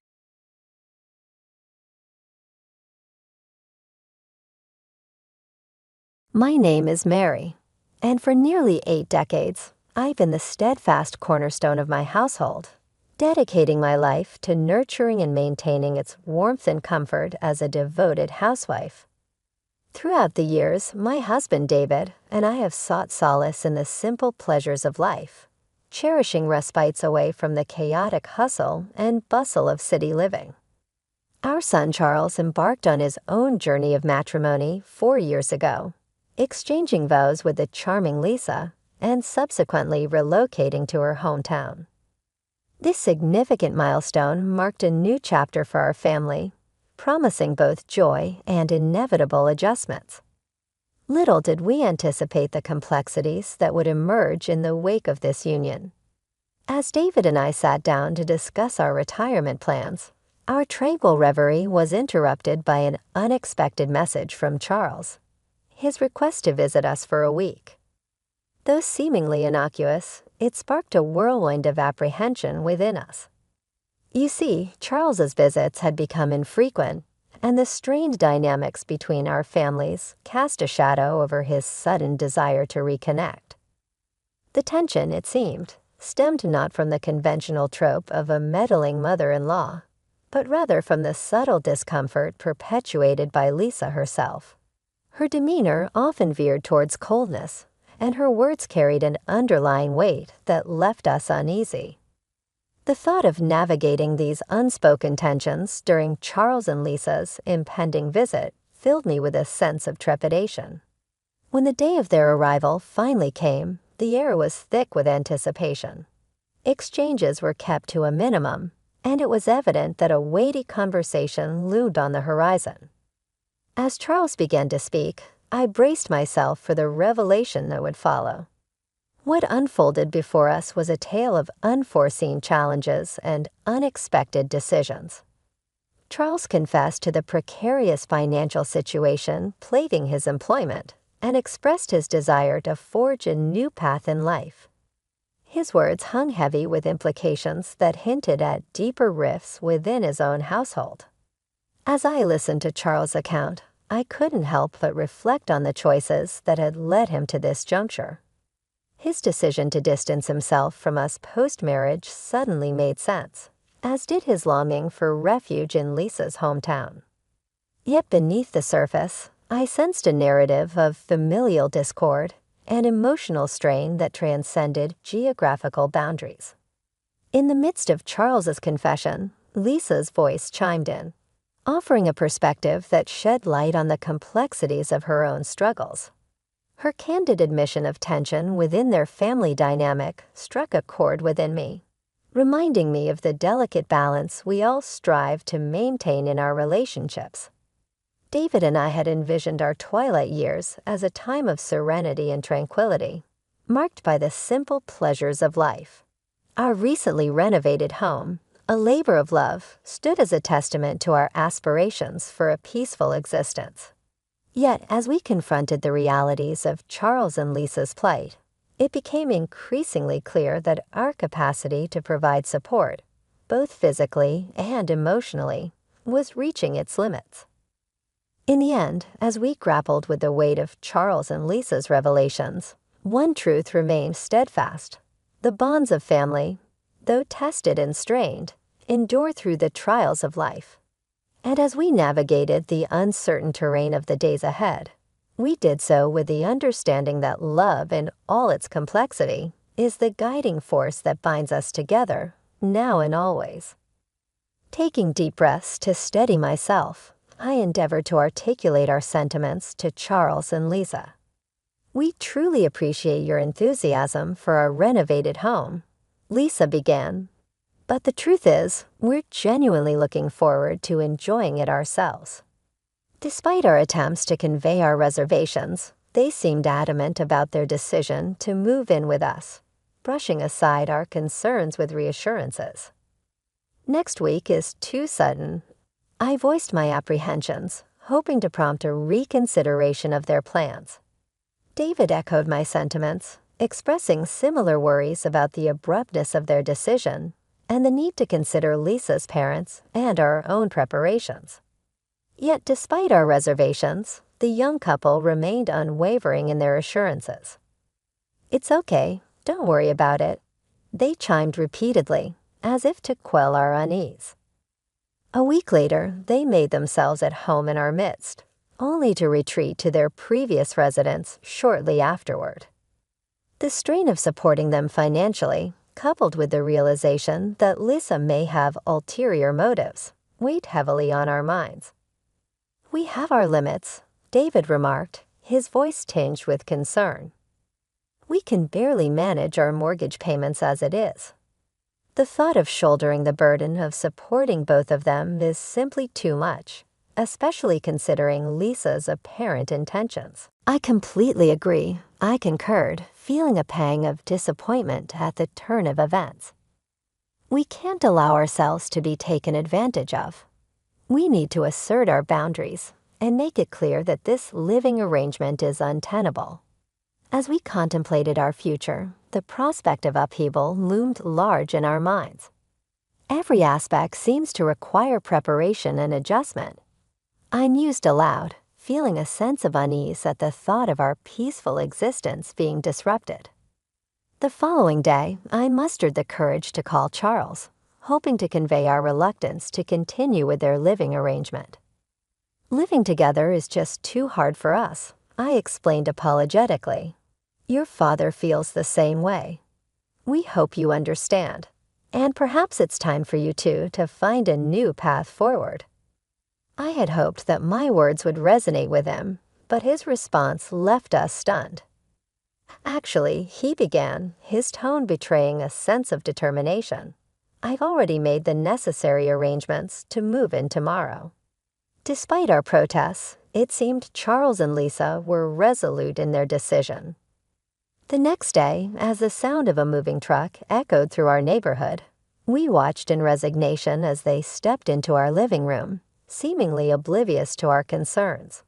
My name is Mary, and for nearly 8 decades, I've been the steadfast cornerstone of my household, dedicating my life to nurturing and maintaining its warmth and comfort as a devoted housewife. Throughout the years, my husband David and I have sought solace in the simple pleasures of life, cherishing respites away from the chaotic hustle and bustle of city living. Our son Charles embarked on his own journey of matrimony 4 years ago, exchanging vows with the charming Lisa and subsequently relocating to her hometown. This significant milestone marked a new chapter for our family, promising both joy and inevitable adjustments. Little did we anticipate the complexities that would emerge in the wake of this union. As David and I sat down to discuss our retirement plans, our tranquil reverie was interrupted by an unexpected message from Charles, his request to visit us for a week. Though seemingly innocuous, it sparked a whirlwind of apprehension within us. You see, Charles's visits had become infrequent, and the strained dynamics between our families cast a shadow over his sudden desire to reconnect. The tension, it seemed, stemmed not from the conventional trope of a meddling mother-in-law, but rather from the subtle discomfort perpetuated by Lisa herself. Her demeanor often veered towards coldness, and her words carried an underlying weight that left us uneasy. The thought of navigating these unspoken tensions during Charles and Lisa's impending visit filled me with a sense of trepidation. When the day of their arrival finally came, the air was thick with anticipation. Exchanges were kept to a minimum, and it was evident that a weighty conversation loomed on the horizon. As Charles began to speak, I braced myself for the revelation that would follow. What unfolded before us was a tale of unforeseen challenges and unexpected decisions. Charles confessed to the precarious financial situation plaguing his employment and expressed his desire to forge a new path in life. His words hung heavy with implications that hinted at deeper rifts within his own household. As I listened to Charles' account, I couldn't help but reflect on the choices that had led him to this juncture. His decision to distance himself from us post-marriage suddenly made sense, as did his longing for refuge in Lisa's hometown. Yet beneath the surface, I sensed a narrative of familial discord and emotional strain that transcended geographical boundaries. In the midst of Charles's confession, Lisa's voice chimed in. offering a perspective that shed light on the complexities of her own struggles. Her candid admission of tension within their family dynamic struck a chord within me, reminding me of the delicate balance we all strive to maintain in our relationships. David and I had envisioned our twilight years as a time of serenity and tranquility, marked by the simple pleasures of life. Our recently renovated home, a labor of love, stood as a testament to our aspirations for a peaceful existence. Yet, as we confronted the realities of Charles and Lisa's plight, it became increasingly clear that our capacity to provide support, both physically and emotionally, was reaching its limits. In the end, as we grappled with the weight of Charles and Lisa's revelations, one truth remained steadfast. The bonds of family, though tested and strained, endure through the trials of life. And as we navigated the uncertain terrain of the days ahead, we did so with the understanding that love in all its complexity is the guiding force that binds us together, now and always. Taking deep breaths to steady myself, I endeavored to articulate our sentiments to Charles and Lisa. "We truly appreciate your enthusiasm for our renovated home," Lisa began. "But the truth is, we're genuinely looking forward to enjoying it ourselves." Despite our attempts to convey our reservations, they seemed adamant about their decision to move in with us, brushing aside our concerns with reassurances. "Next week is too sudden." I voiced my apprehensions, hoping to prompt a reconsideration of their plans. David echoed my sentiments, expressing similar worries about the abruptness of their decision and the need to consider Lisa's parents and our own preparations. Yet despite our reservations, the young couple remained unwavering in their assurances. "It's okay, don't worry about it," they chimed repeatedly, as if to quell our unease. A week later, they made themselves at home in our midst, only to retreat to their previous residence shortly afterward. The strain of supporting them financially, coupled with the realization that Lisa may have ulterior motives, weighed heavily on our minds. "We have our limits," David remarked, his voice tinged with concern. "We can barely manage our mortgage payments as it is. The thought of shouldering the burden of supporting both of them is simply too much, especially considering Lisa's apparent intentions." I completely agree, I concurred, feeling a pang of disappointment at the turn of events. We can't allow ourselves to be taken advantage of. We need to assert our boundaries and make it clear that this living arrangement is untenable. As we contemplated our future, the prospect of upheaval loomed large in our minds. Every aspect seems to require preparation and adjustment. I mused aloud, feeling a sense of unease at the thought of our peaceful existence being disrupted. The following day, I mustered the courage to call Charles, hoping to convey our reluctance to continue with their living arrangement. "Living together is just too hard for us," I explained apologetically. "Your father feels the same way. We hope you understand, and perhaps it's time for you two to find a new path forward." I had hoped that my words would resonate with him, but his response left us stunned. "Actually," he began, his tone betraying a sense of determination, "I've already made the necessary arrangements to move in tomorrow." Despite our protests, it seemed Charles and Lisa were resolute in their decision. The next day, as the sound of a moving truck echoed through our neighborhood, we watched in resignation as they stepped into our living room, seemingly oblivious to our concerns.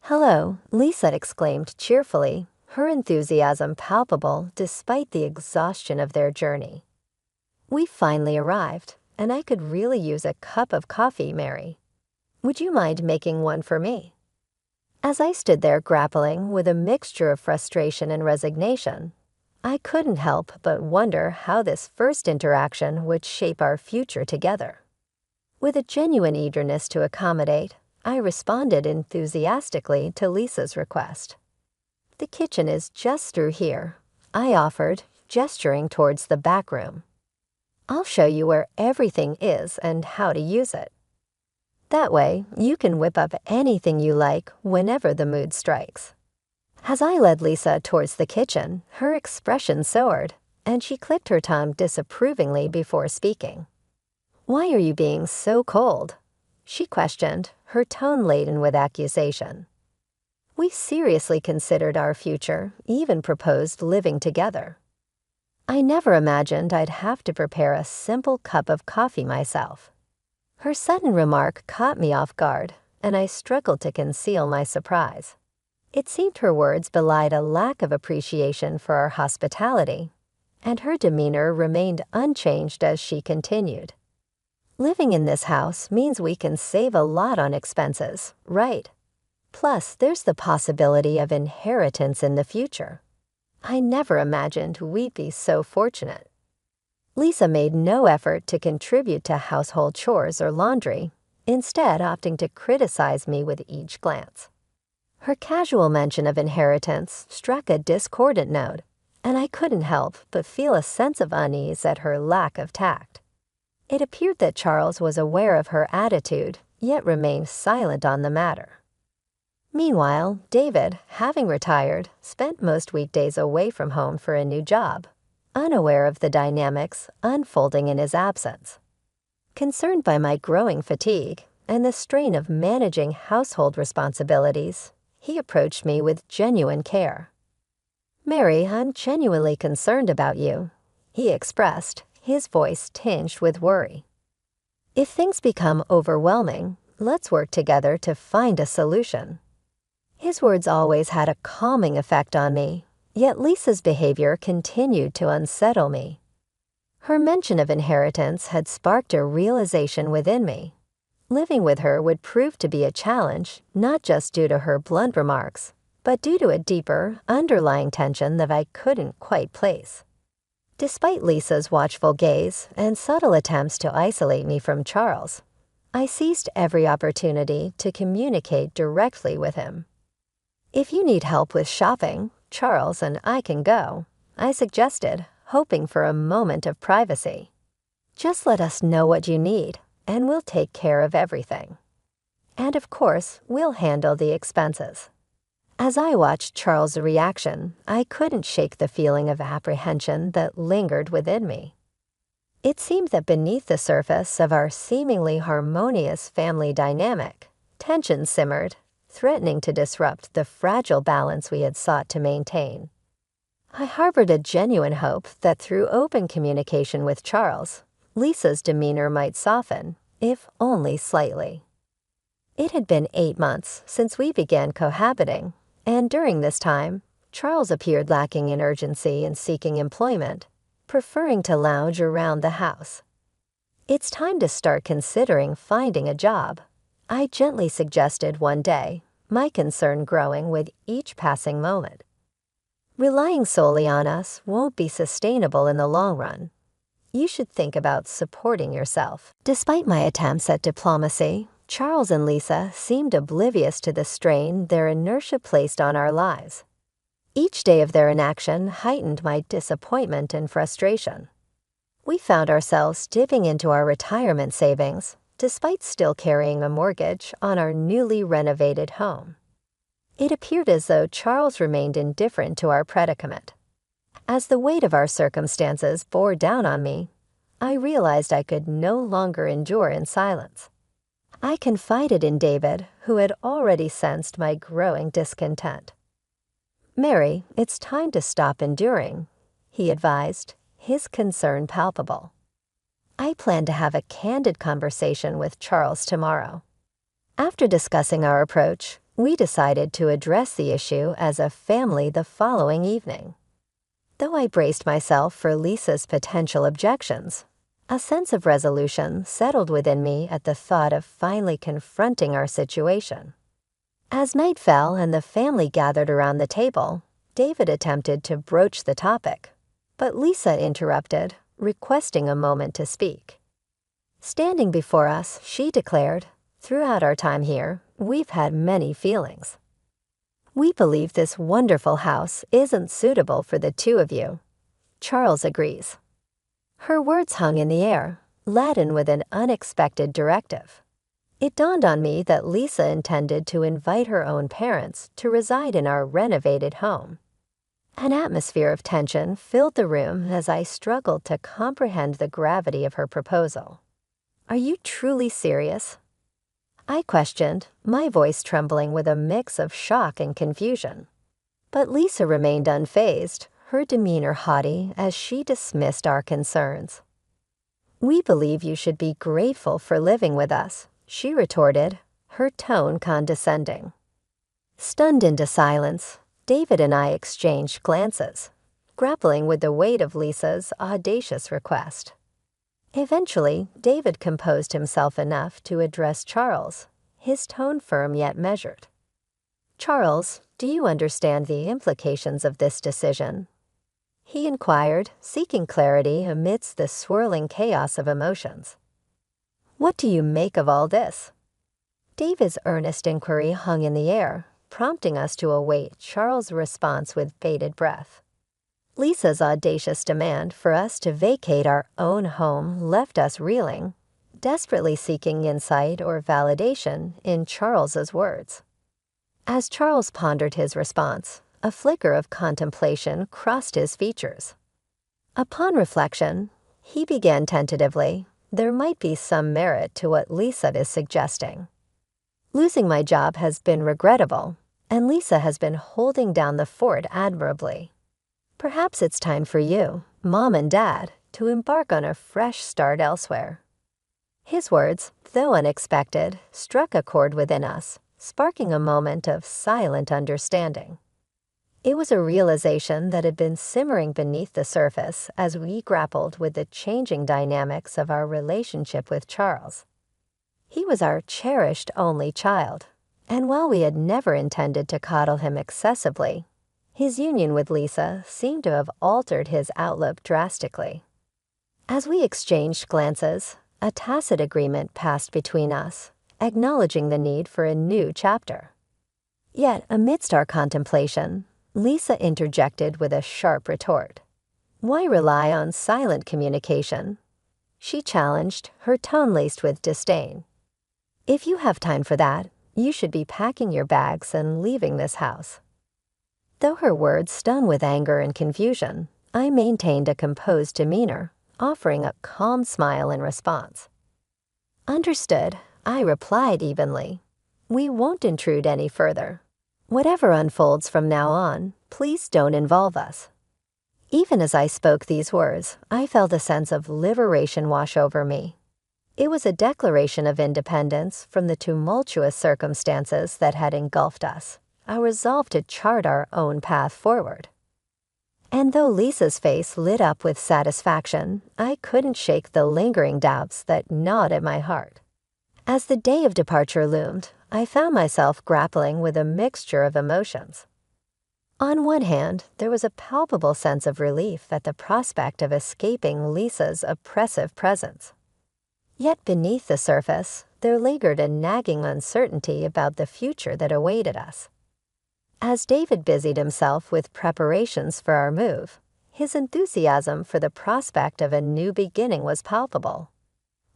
"Hello," Lisa exclaimed cheerfully, her enthusiasm palpable despite the exhaustion of their journey. "We finally arrived, and I could really use a cup of coffee, Mary. Would you mind making one for me?" As I stood there grappling with a mixture of frustration and resignation, I couldn't help but wonder how this first interaction would shape our future together. With a genuine eagerness to accommodate, I responded enthusiastically to Lisa's request. "The kitchen is just through here," I offered, gesturing towards the back room. "I'll show you where everything is and how to use it." That way, you can whip up anything you like whenever the mood strikes. As I led Lisa towards the kitchen, her expression soared, and she clicked her tongue disapprovingly before speaking. "Why are you being so cold?" she questioned, her tone laden with accusation. We seriously considered our future, even proposed living together. I never imagined I'd have to prepare a simple cup of coffee myself. Her sudden remark caught me off guard, and I struggled to conceal my surprise. It seemed her words belied a lack of appreciation for our hospitality, and her demeanor remained unchanged as she continued. "Living in this house means we can save a lot on expenses, right? Plus, there's the possibility of inheritance in the future. I never imagined we'd be so fortunate." Lisa made no effort to contribute to household chores or laundry, instead opting to criticize me with each glance. Her casual mention of inheritance struck a discordant note, and I couldn't help but feel a sense of unease at her lack of tact. It appeared that Charles was aware of her attitude, yet remained silent on the matter. Meanwhile, David, having retired, spent most weekdays away from home for a new job, unaware of the dynamics unfolding in his absence. Concerned by my growing fatigue and the strain of managing household responsibilities, he approached me with genuine care. "Mary, I'm genuinely concerned about you," he expressed, his voice tinged with worry. "If things become overwhelming, let's work together to find a solution." His words always had a calming effect on me, yet Lisa's behavior continued to unsettle me. Her mention of inheritance had sparked a realization within me. Living with her would prove to be a challenge, not just due to her blunt remarks, but due to a deeper, underlying tension that I couldn't quite place. Despite Lisa's watchful gaze and subtle attempts to isolate me from Charles, I seized every opportunity to communicate directly with him. "If you need help with shopping, Charles and I can go," I suggested, hoping for a moment of privacy. "Just let us know what you need, and we'll take care of everything. And of course, we'll handle the expenses." As I watched Charles' reaction, I couldn't shake the feeling of apprehension that lingered within me. It seemed that beneath the surface of our seemingly harmonious family dynamic, tension simmered, threatening to disrupt the fragile balance we had sought to maintain. I harbored a genuine hope that through open communication with Charles, Lisa's demeanor might soften, if only slightly. It had been 8 months since we began cohabiting, and during this time, Charles appeared lacking in urgency in seeking employment, preferring to lounge around the house. "It's time to start considering finding a job," I gently suggested one day, my concern growing with each passing moment. "Relying solely on us won't be sustainable in the long run. You should think about supporting yourself." Despite my attempts at diplomacy, Charles and Lisa seemed oblivious to the strain their inertia placed on our lives. Each day of their inaction heightened my disappointment and frustration. We found ourselves dipping into our retirement savings, despite still carrying a mortgage on our newly renovated home. It appeared as though Charles remained indifferent to our predicament. As the weight of our circumstances bore down on me, I realized I could no longer endure in silence. I confided in David, who had already sensed my growing discontent. "Mary, it's time to stop enduring," he advised, his concern palpable. "I plan to have a candid conversation with Charles tomorrow." After discussing our approach, we decided to address the issue as a family the following evening. Though I braced myself for Lisa's potential objections, a sense of resolution settled within me at the thought of finally confronting our situation. As night fell and the family gathered around the table, David attempted to broach the topic, but Lisa interrupted, requesting a moment to speak. Standing before us, she declared, "Throughout our time here, we've had many feelings. We believe this wonderful house isn't suitable for the two of you. Charles agrees." Her words hung in the air, laden with an unexpected directive. It dawned on me that Lisa intended to invite her own parents to reside in our renovated home. An atmosphere of tension filled the room as I struggled to comprehend the gravity of her proposal. "Are you truly serious?" I questioned, my voice trembling with a mix of shock and confusion. But Lisa remained unfazed, her demeanor haughty as she dismissed our concerns. "We believe you should be grateful for living with us," she retorted, her tone condescending. Stunned into silence, David and I exchanged glances, grappling with the weight of Lisa's audacious request. Eventually, David composed himself enough to address Charles, his tone firm yet measured. "Charles, do you understand the implications of this decision?" he inquired, seeking clarity amidst the swirling chaos of emotions. "What do you make of all this?" David's earnest inquiry hung in the air, prompting us to await Charles' response with bated breath. Lisa's audacious demand for us to vacate our own home left us reeling, desperately seeking insight or validation in Charles's words. As Charles pondered his response, a flicker of contemplation crossed his features. Upon reflection, he began tentatively, "There might be some merit to what Lisa is suggesting. Losing my job has been regrettable, and Lisa has been holding down the fort admirably. Perhaps it's time for you, Mom and Dad, to embark on a fresh start elsewhere." His words, though unexpected, struck a chord within us, sparking a moment of silent understanding. It was a realization that had been simmering beneath the surface as we grappled with the changing dynamics of our relationship with Charles. He was our cherished only child, and while we had never intended to coddle him excessively, his union with Lisa seemed to have altered his outlook drastically. As we exchanged glances, a tacit agreement passed between us, acknowledging the need for a new chapter. Yet, amidst our contemplation, Lisa interjected with a sharp retort. "Why rely on silent communication?" she challenged, her tone laced with disdain. "If you have time for that, you should be packing your bags and leaving this house." Though her words stung with anger and confusion, I maintained a composed demeanor, offering a calm smile in response. "Understood," I replied evenly. "We won't intrude any further. Whatever unfolds from now on, please don't involve us." Even as I spoke these words, I felt a sense of liberation wash over me. It was a declaration of independence from the tumultuous circumstances that had engulfed us, a resolve to chart our own path forward. And though Lisa's face lit up with satisfaction, I couldn't shake the lingering doubts that gnawed at my heart. As the day of departure loomed, I found myself grappling with a mixture of emotions. On one hand, there was a palpable sense of relief at the prospect of escaping Lisa's oppressive presence. Yet beneath the surface, there lingered a nagging uncertainty about the future that awaited us. As David busied himself with preparations for our move, his enthusiasm for the prospect of a new beginning was palpable.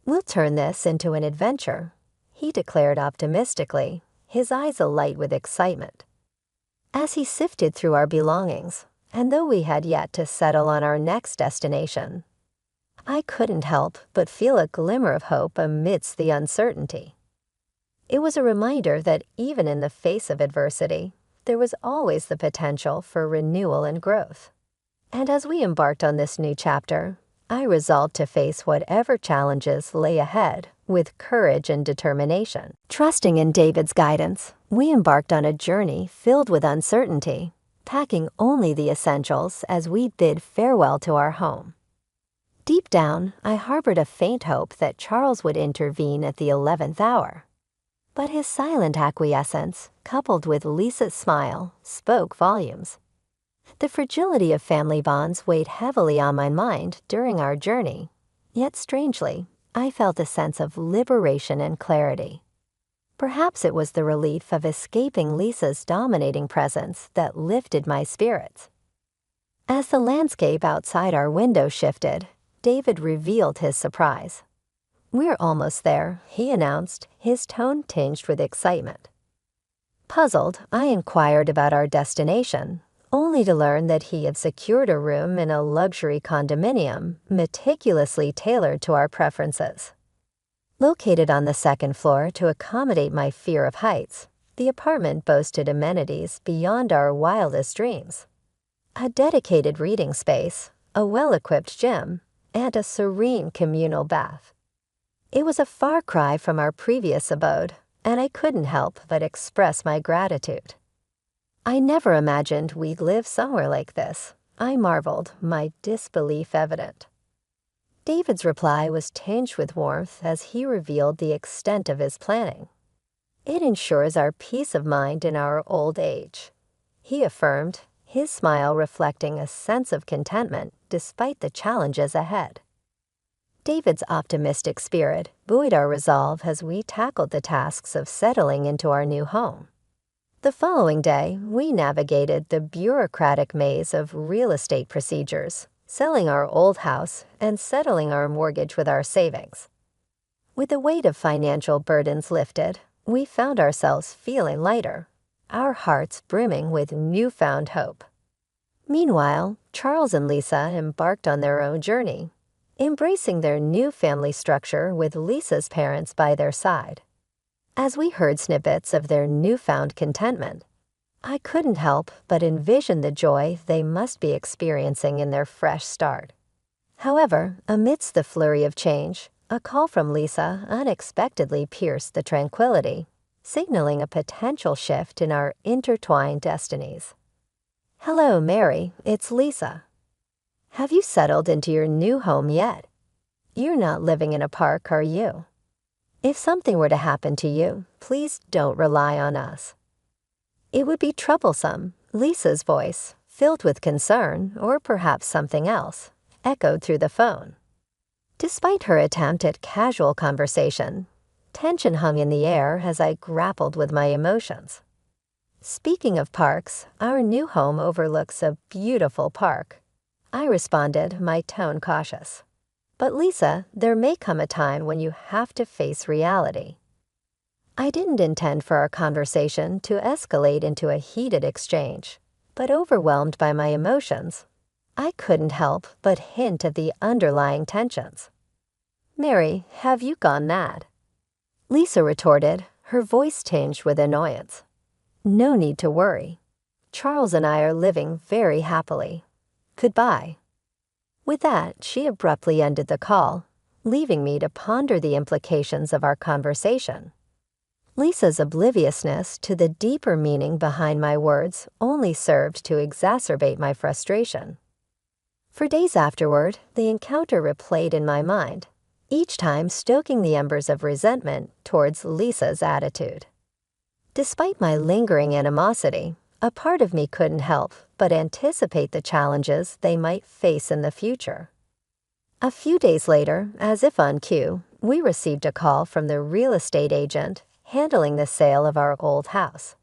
"We'll turn this into an adventure," he declared optimistically, his eyes alight with excitement. As he sifted through our belongings, and though we had yet to settle on our next destination, I couldn't help but feel a glimmer of hope amidst the uncertainty. It was a reminder that even in the face of adversity, there was always the potential for renewal and growth. And as we embarked on this new chapter, I resolved to face whatever challenges lay ahead with courage and determination. Trusting in David's guidance, we embarked on a journey filled with uncertainty, packing only the essentials as we bid farewell to our home. Deep down, I harbored a faint hope that Charles would intervene at the 11th hour. But his silent acquiescence, coupled with Lisa's smile, spoke volumes. The fragility of family bonds weighed heavily on my mind during our journey, yet strangely, I felt a sense of liberation and clarity. Perhaps it was the relief of escaping Lisa's dominating presence that lifted my spirits. As the landscape outside our window shifted, David revealed his surprise. "We're almost there," he announced, his tone tinged with excitement. Puzzled, I inquired about our destination, only to learn that he had secured a room in a luxury condominium meticulously tailored to our preferences. Located on the second floor to accommodate my fear of heights, the apartment boasted amenities beyond our wildest dreams. A dedicated reading space, a well-equipped gym, and a serene communal bath. It was a far cry from our previous abode, and I couldn't help but express my gratitude. "I never imagined we'd live somewhere like this," I marveled, my disbelief evident. David's reply was tinged with warmth as he revealed the extent of his planning. "It ensures our peace of mind in our old age," he affirmed, his smile reflecting a sense of contentment despite the challenges ahead. David's optimistic spirit buoyed our resolve as we tackled the tasks of settling into our new home. The following day, we navigated the bureaucratic maze of real estate procedures, selling our old house and settling our mortgage with our savings. With the weight of financial burdens lifted, we found ourselves feeling lighter, our hearts brimming with newfound hope. Meanwhile, Charles and Lisa embarked on their own journey, embracing their new family structure with Lisa's parents by their side. As we heard snippets of their newfound contentment, I couldn't help but envision the joy they must be experiencing in their fresh start. However, amidst the flurry of change, a call from Lisa unexpectedly pierced the tranquility, signaling a potential shift in our intertwined destinies. "Hello, Mary, it's Lisa. Have you settled into your new home yet? You're not living in a park, are you? If something were to happen to you, please don't rely on us." It would be troublesome, Lisa's voice, filled with concern or perhaps something else, echoed through the phone. Despite her attempt at casual conversation, tension hung in the air as I grappled with my emotions. "Speaking of parks, our new home overlooks a beautiful park," I responded, my tone cautious. "But Lisa, there may come a time when you have to face reality." I didn't intend for our conversation to escalate into a heated exchange, but overwhelmed by my emotions, I couldn't help but hint at the underlying tensions. "Mary, have you gone mad?" Lisa retorted, her voice tinged with annoyance. "No need to worry. Charles and I are living very happily. Goodbye." With that, she abruptly ended the call, leaving me to ponder the implications of our conversation. Lisa's obliviousness to the deeper meaning behind my words only served to exacerbate my frustration. For days afterward, the encounter replayed in my mind, each time stoking the embers of resentment towards Lisa's attitude. Despite my lingering animosity, a part of me couldn't help but anticipate the challenges they might face in the future. A few days later, as if on cue, we received a call from the real estate agent handling the sale of our old house.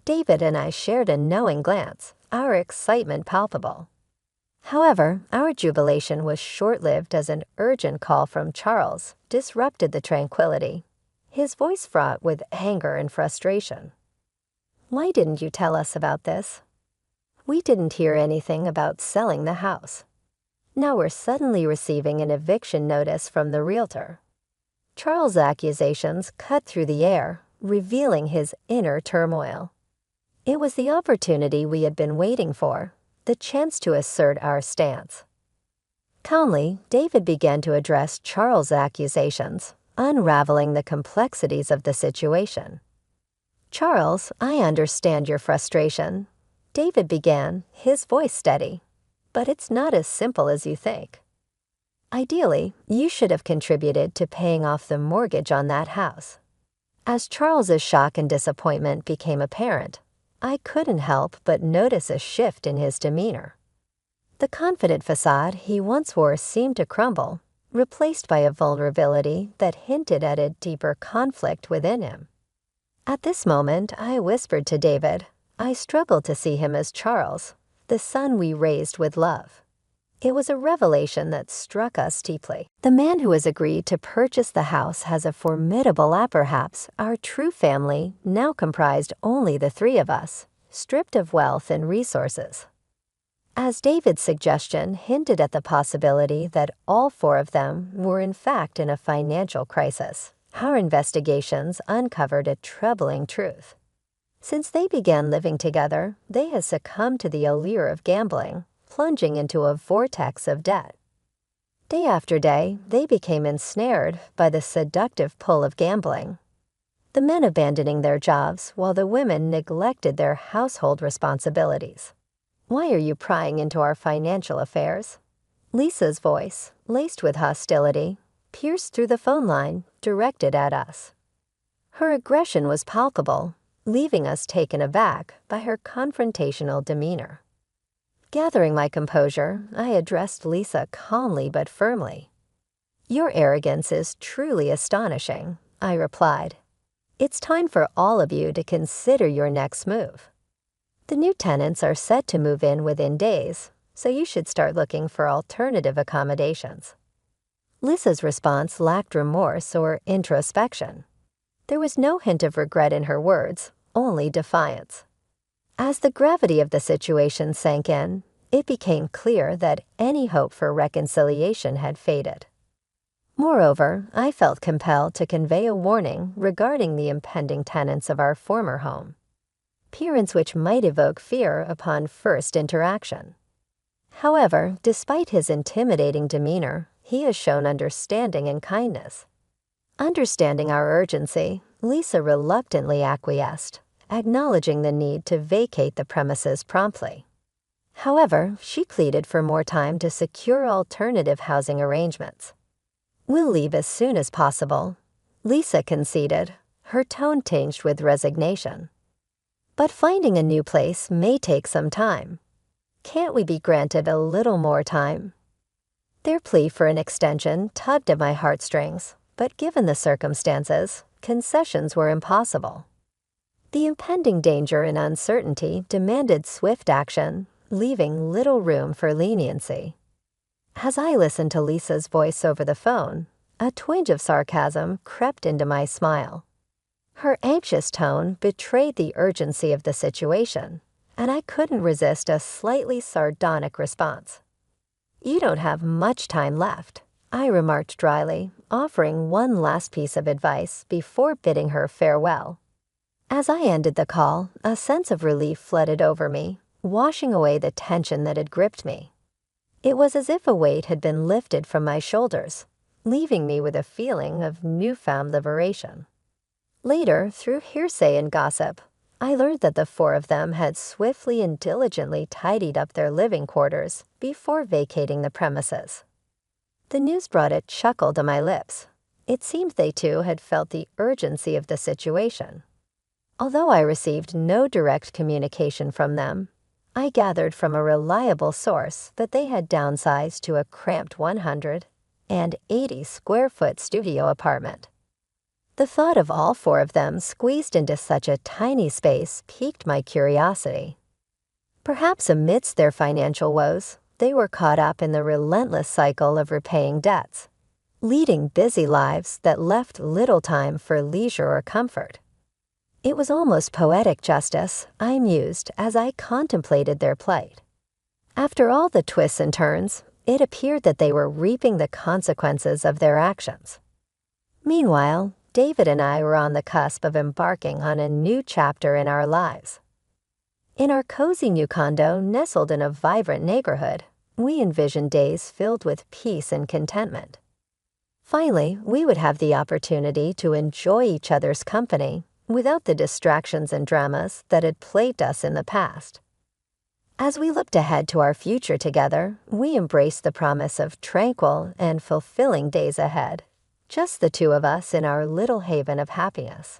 David and I shared a knowing glance, our excitement palpable. However, our jubilation was short-lived as an urgent call from Charles disrupted the tranquility, his voice fraught with anger and frustration. "Why didn't you tell us about this? We didn't hear anything about selling the house. Now we're suddenly receiving an eviction notice from the realtor." Charles' accusations cut through the air, revealing his inner turmoil. It was the opportunity we had been waiting for, the chance to assert our stance. Calmly, David began to address Charles' accusations, unraveling the complexities of the situation. "Charles, I understand your frustration," David began, his voice steady. "But it's not as simple as you think. Ideally, you should have contributed to paying off the mortgage on that house." As Charles's shock and disappointment became apparent, I couldn't help but notice a shift in his demeanor. The confident facade he once wore seemed to crumble, replaced by a vulnerability that hinted at a deeper conflict within him. At this moment, I whispered to David, I struggled to see him as Charles, the son we raised with love. It was a revelation that struck us deeply. The man who has agreed to purchase the house has a formidable perhaps our true family now comprised only the three of us, stripped of wealth and resources. As David's suggestion hinted at the possibility that all four of them were in fact in a financial crisis, our investigations uncovered a troubling truth. Since they began living together, they had succumbed to the allure of gambling, plunging into a vortex of debt. Day after day, they became ensnared by the seductive pull of gambling, the men abandoning their jobs while the women neglected their household responsibilities. "Why are you prying into our financial affairs?" Lisa's voice, laced with hostility, pierced through the phone line, directed at us. Her aggression was palpable, leaving us taken aback by her confrontational demeanor. Gathering my composure, I addressed Lisa calmly but firmly. "Your arrogance is truly astonishing," I replied. "It's time for all of you to consider your next move. The new tenants are set to move in within days, so you should start looking for alternative accommodations." Lisa's response lacked remorse or introspection. There was no hint of regret in her words, only defiance. As the gravity of the situation sank in, it became clear that any hope for reconciliation had faded. Moreover, I felt compelled to convey a warning regarding the impending tenants of our former home, appearance which might evoke fear upon first interaction. However, despite his intimidating demeanor, he has shown understanding and kindness. Understanding our urgency, Lisa reluctantly acquiesced, acknowledging the need to vacate the premises promptly. However, she pleaded for more time to secure alternative housing arrangements. "We'll leave as soon as possible," Lisa conceded, her tone tinged with resignation. "But finding a new place may take some time. Can't we be granted a little more time?" Their plea for an extension tugged at my heartstrings, but given the circumstances, concessions were impossible. The impending danger and uncertainty demanded swift action, leaving little room for leniency. As I listened to Lisa's voice over the phone, a twinge of sarcasm crept into my smile. Her anxious tone betrayed the urgency of the situation, and I couldn't resist a slightly sardonic response. "You don't have much time left," I remarked dryly, offering one last piece of advice before bidding her farewell. As I ended the call, a sense of relief flooded over me, washing away the tension that had gripped me. It was as if a weight had been lifted from my shoulders, leaving me with a feeling of newfound liberation. Later, through hearsay and gossip, I learned that the four of them had swiftly and diligently tidied up their living quarters before vacating the premises. The news brought a chuckle to my lips. It seemed they too had felt the urgency of the situation. Although I received no direct communication from them, I gathered from a reliable source that they had downsized to a cramped 180 square foot studio apartment. The thought of all four of them squeezed into such a tiny space piqued my curiosity. Perhaps amidst their financial woes, they were caught up in the relentless cycle of repaying debts, leading busy lives that left little time for leisure or comfort. It was almost poetic justice, I mused as I contemplated their plight. After all the twists and turns, it appeared that they were reaping the consequences of their actions. Meanwhile, David and I were on the cusp of embarking on a new chapter in our lives. In our cozy new condo nestled in a vibrant neighborhood, we envisioned days filled with peace and contentment. Finally, we would have the opportunity to enjoy each other's company without the distractions and dramas that had plagued us in the past. As we looked ahead to our future together, we embraced the promise of tranquil and fulfilling days ahead, just the two of us in our little haven of happiness.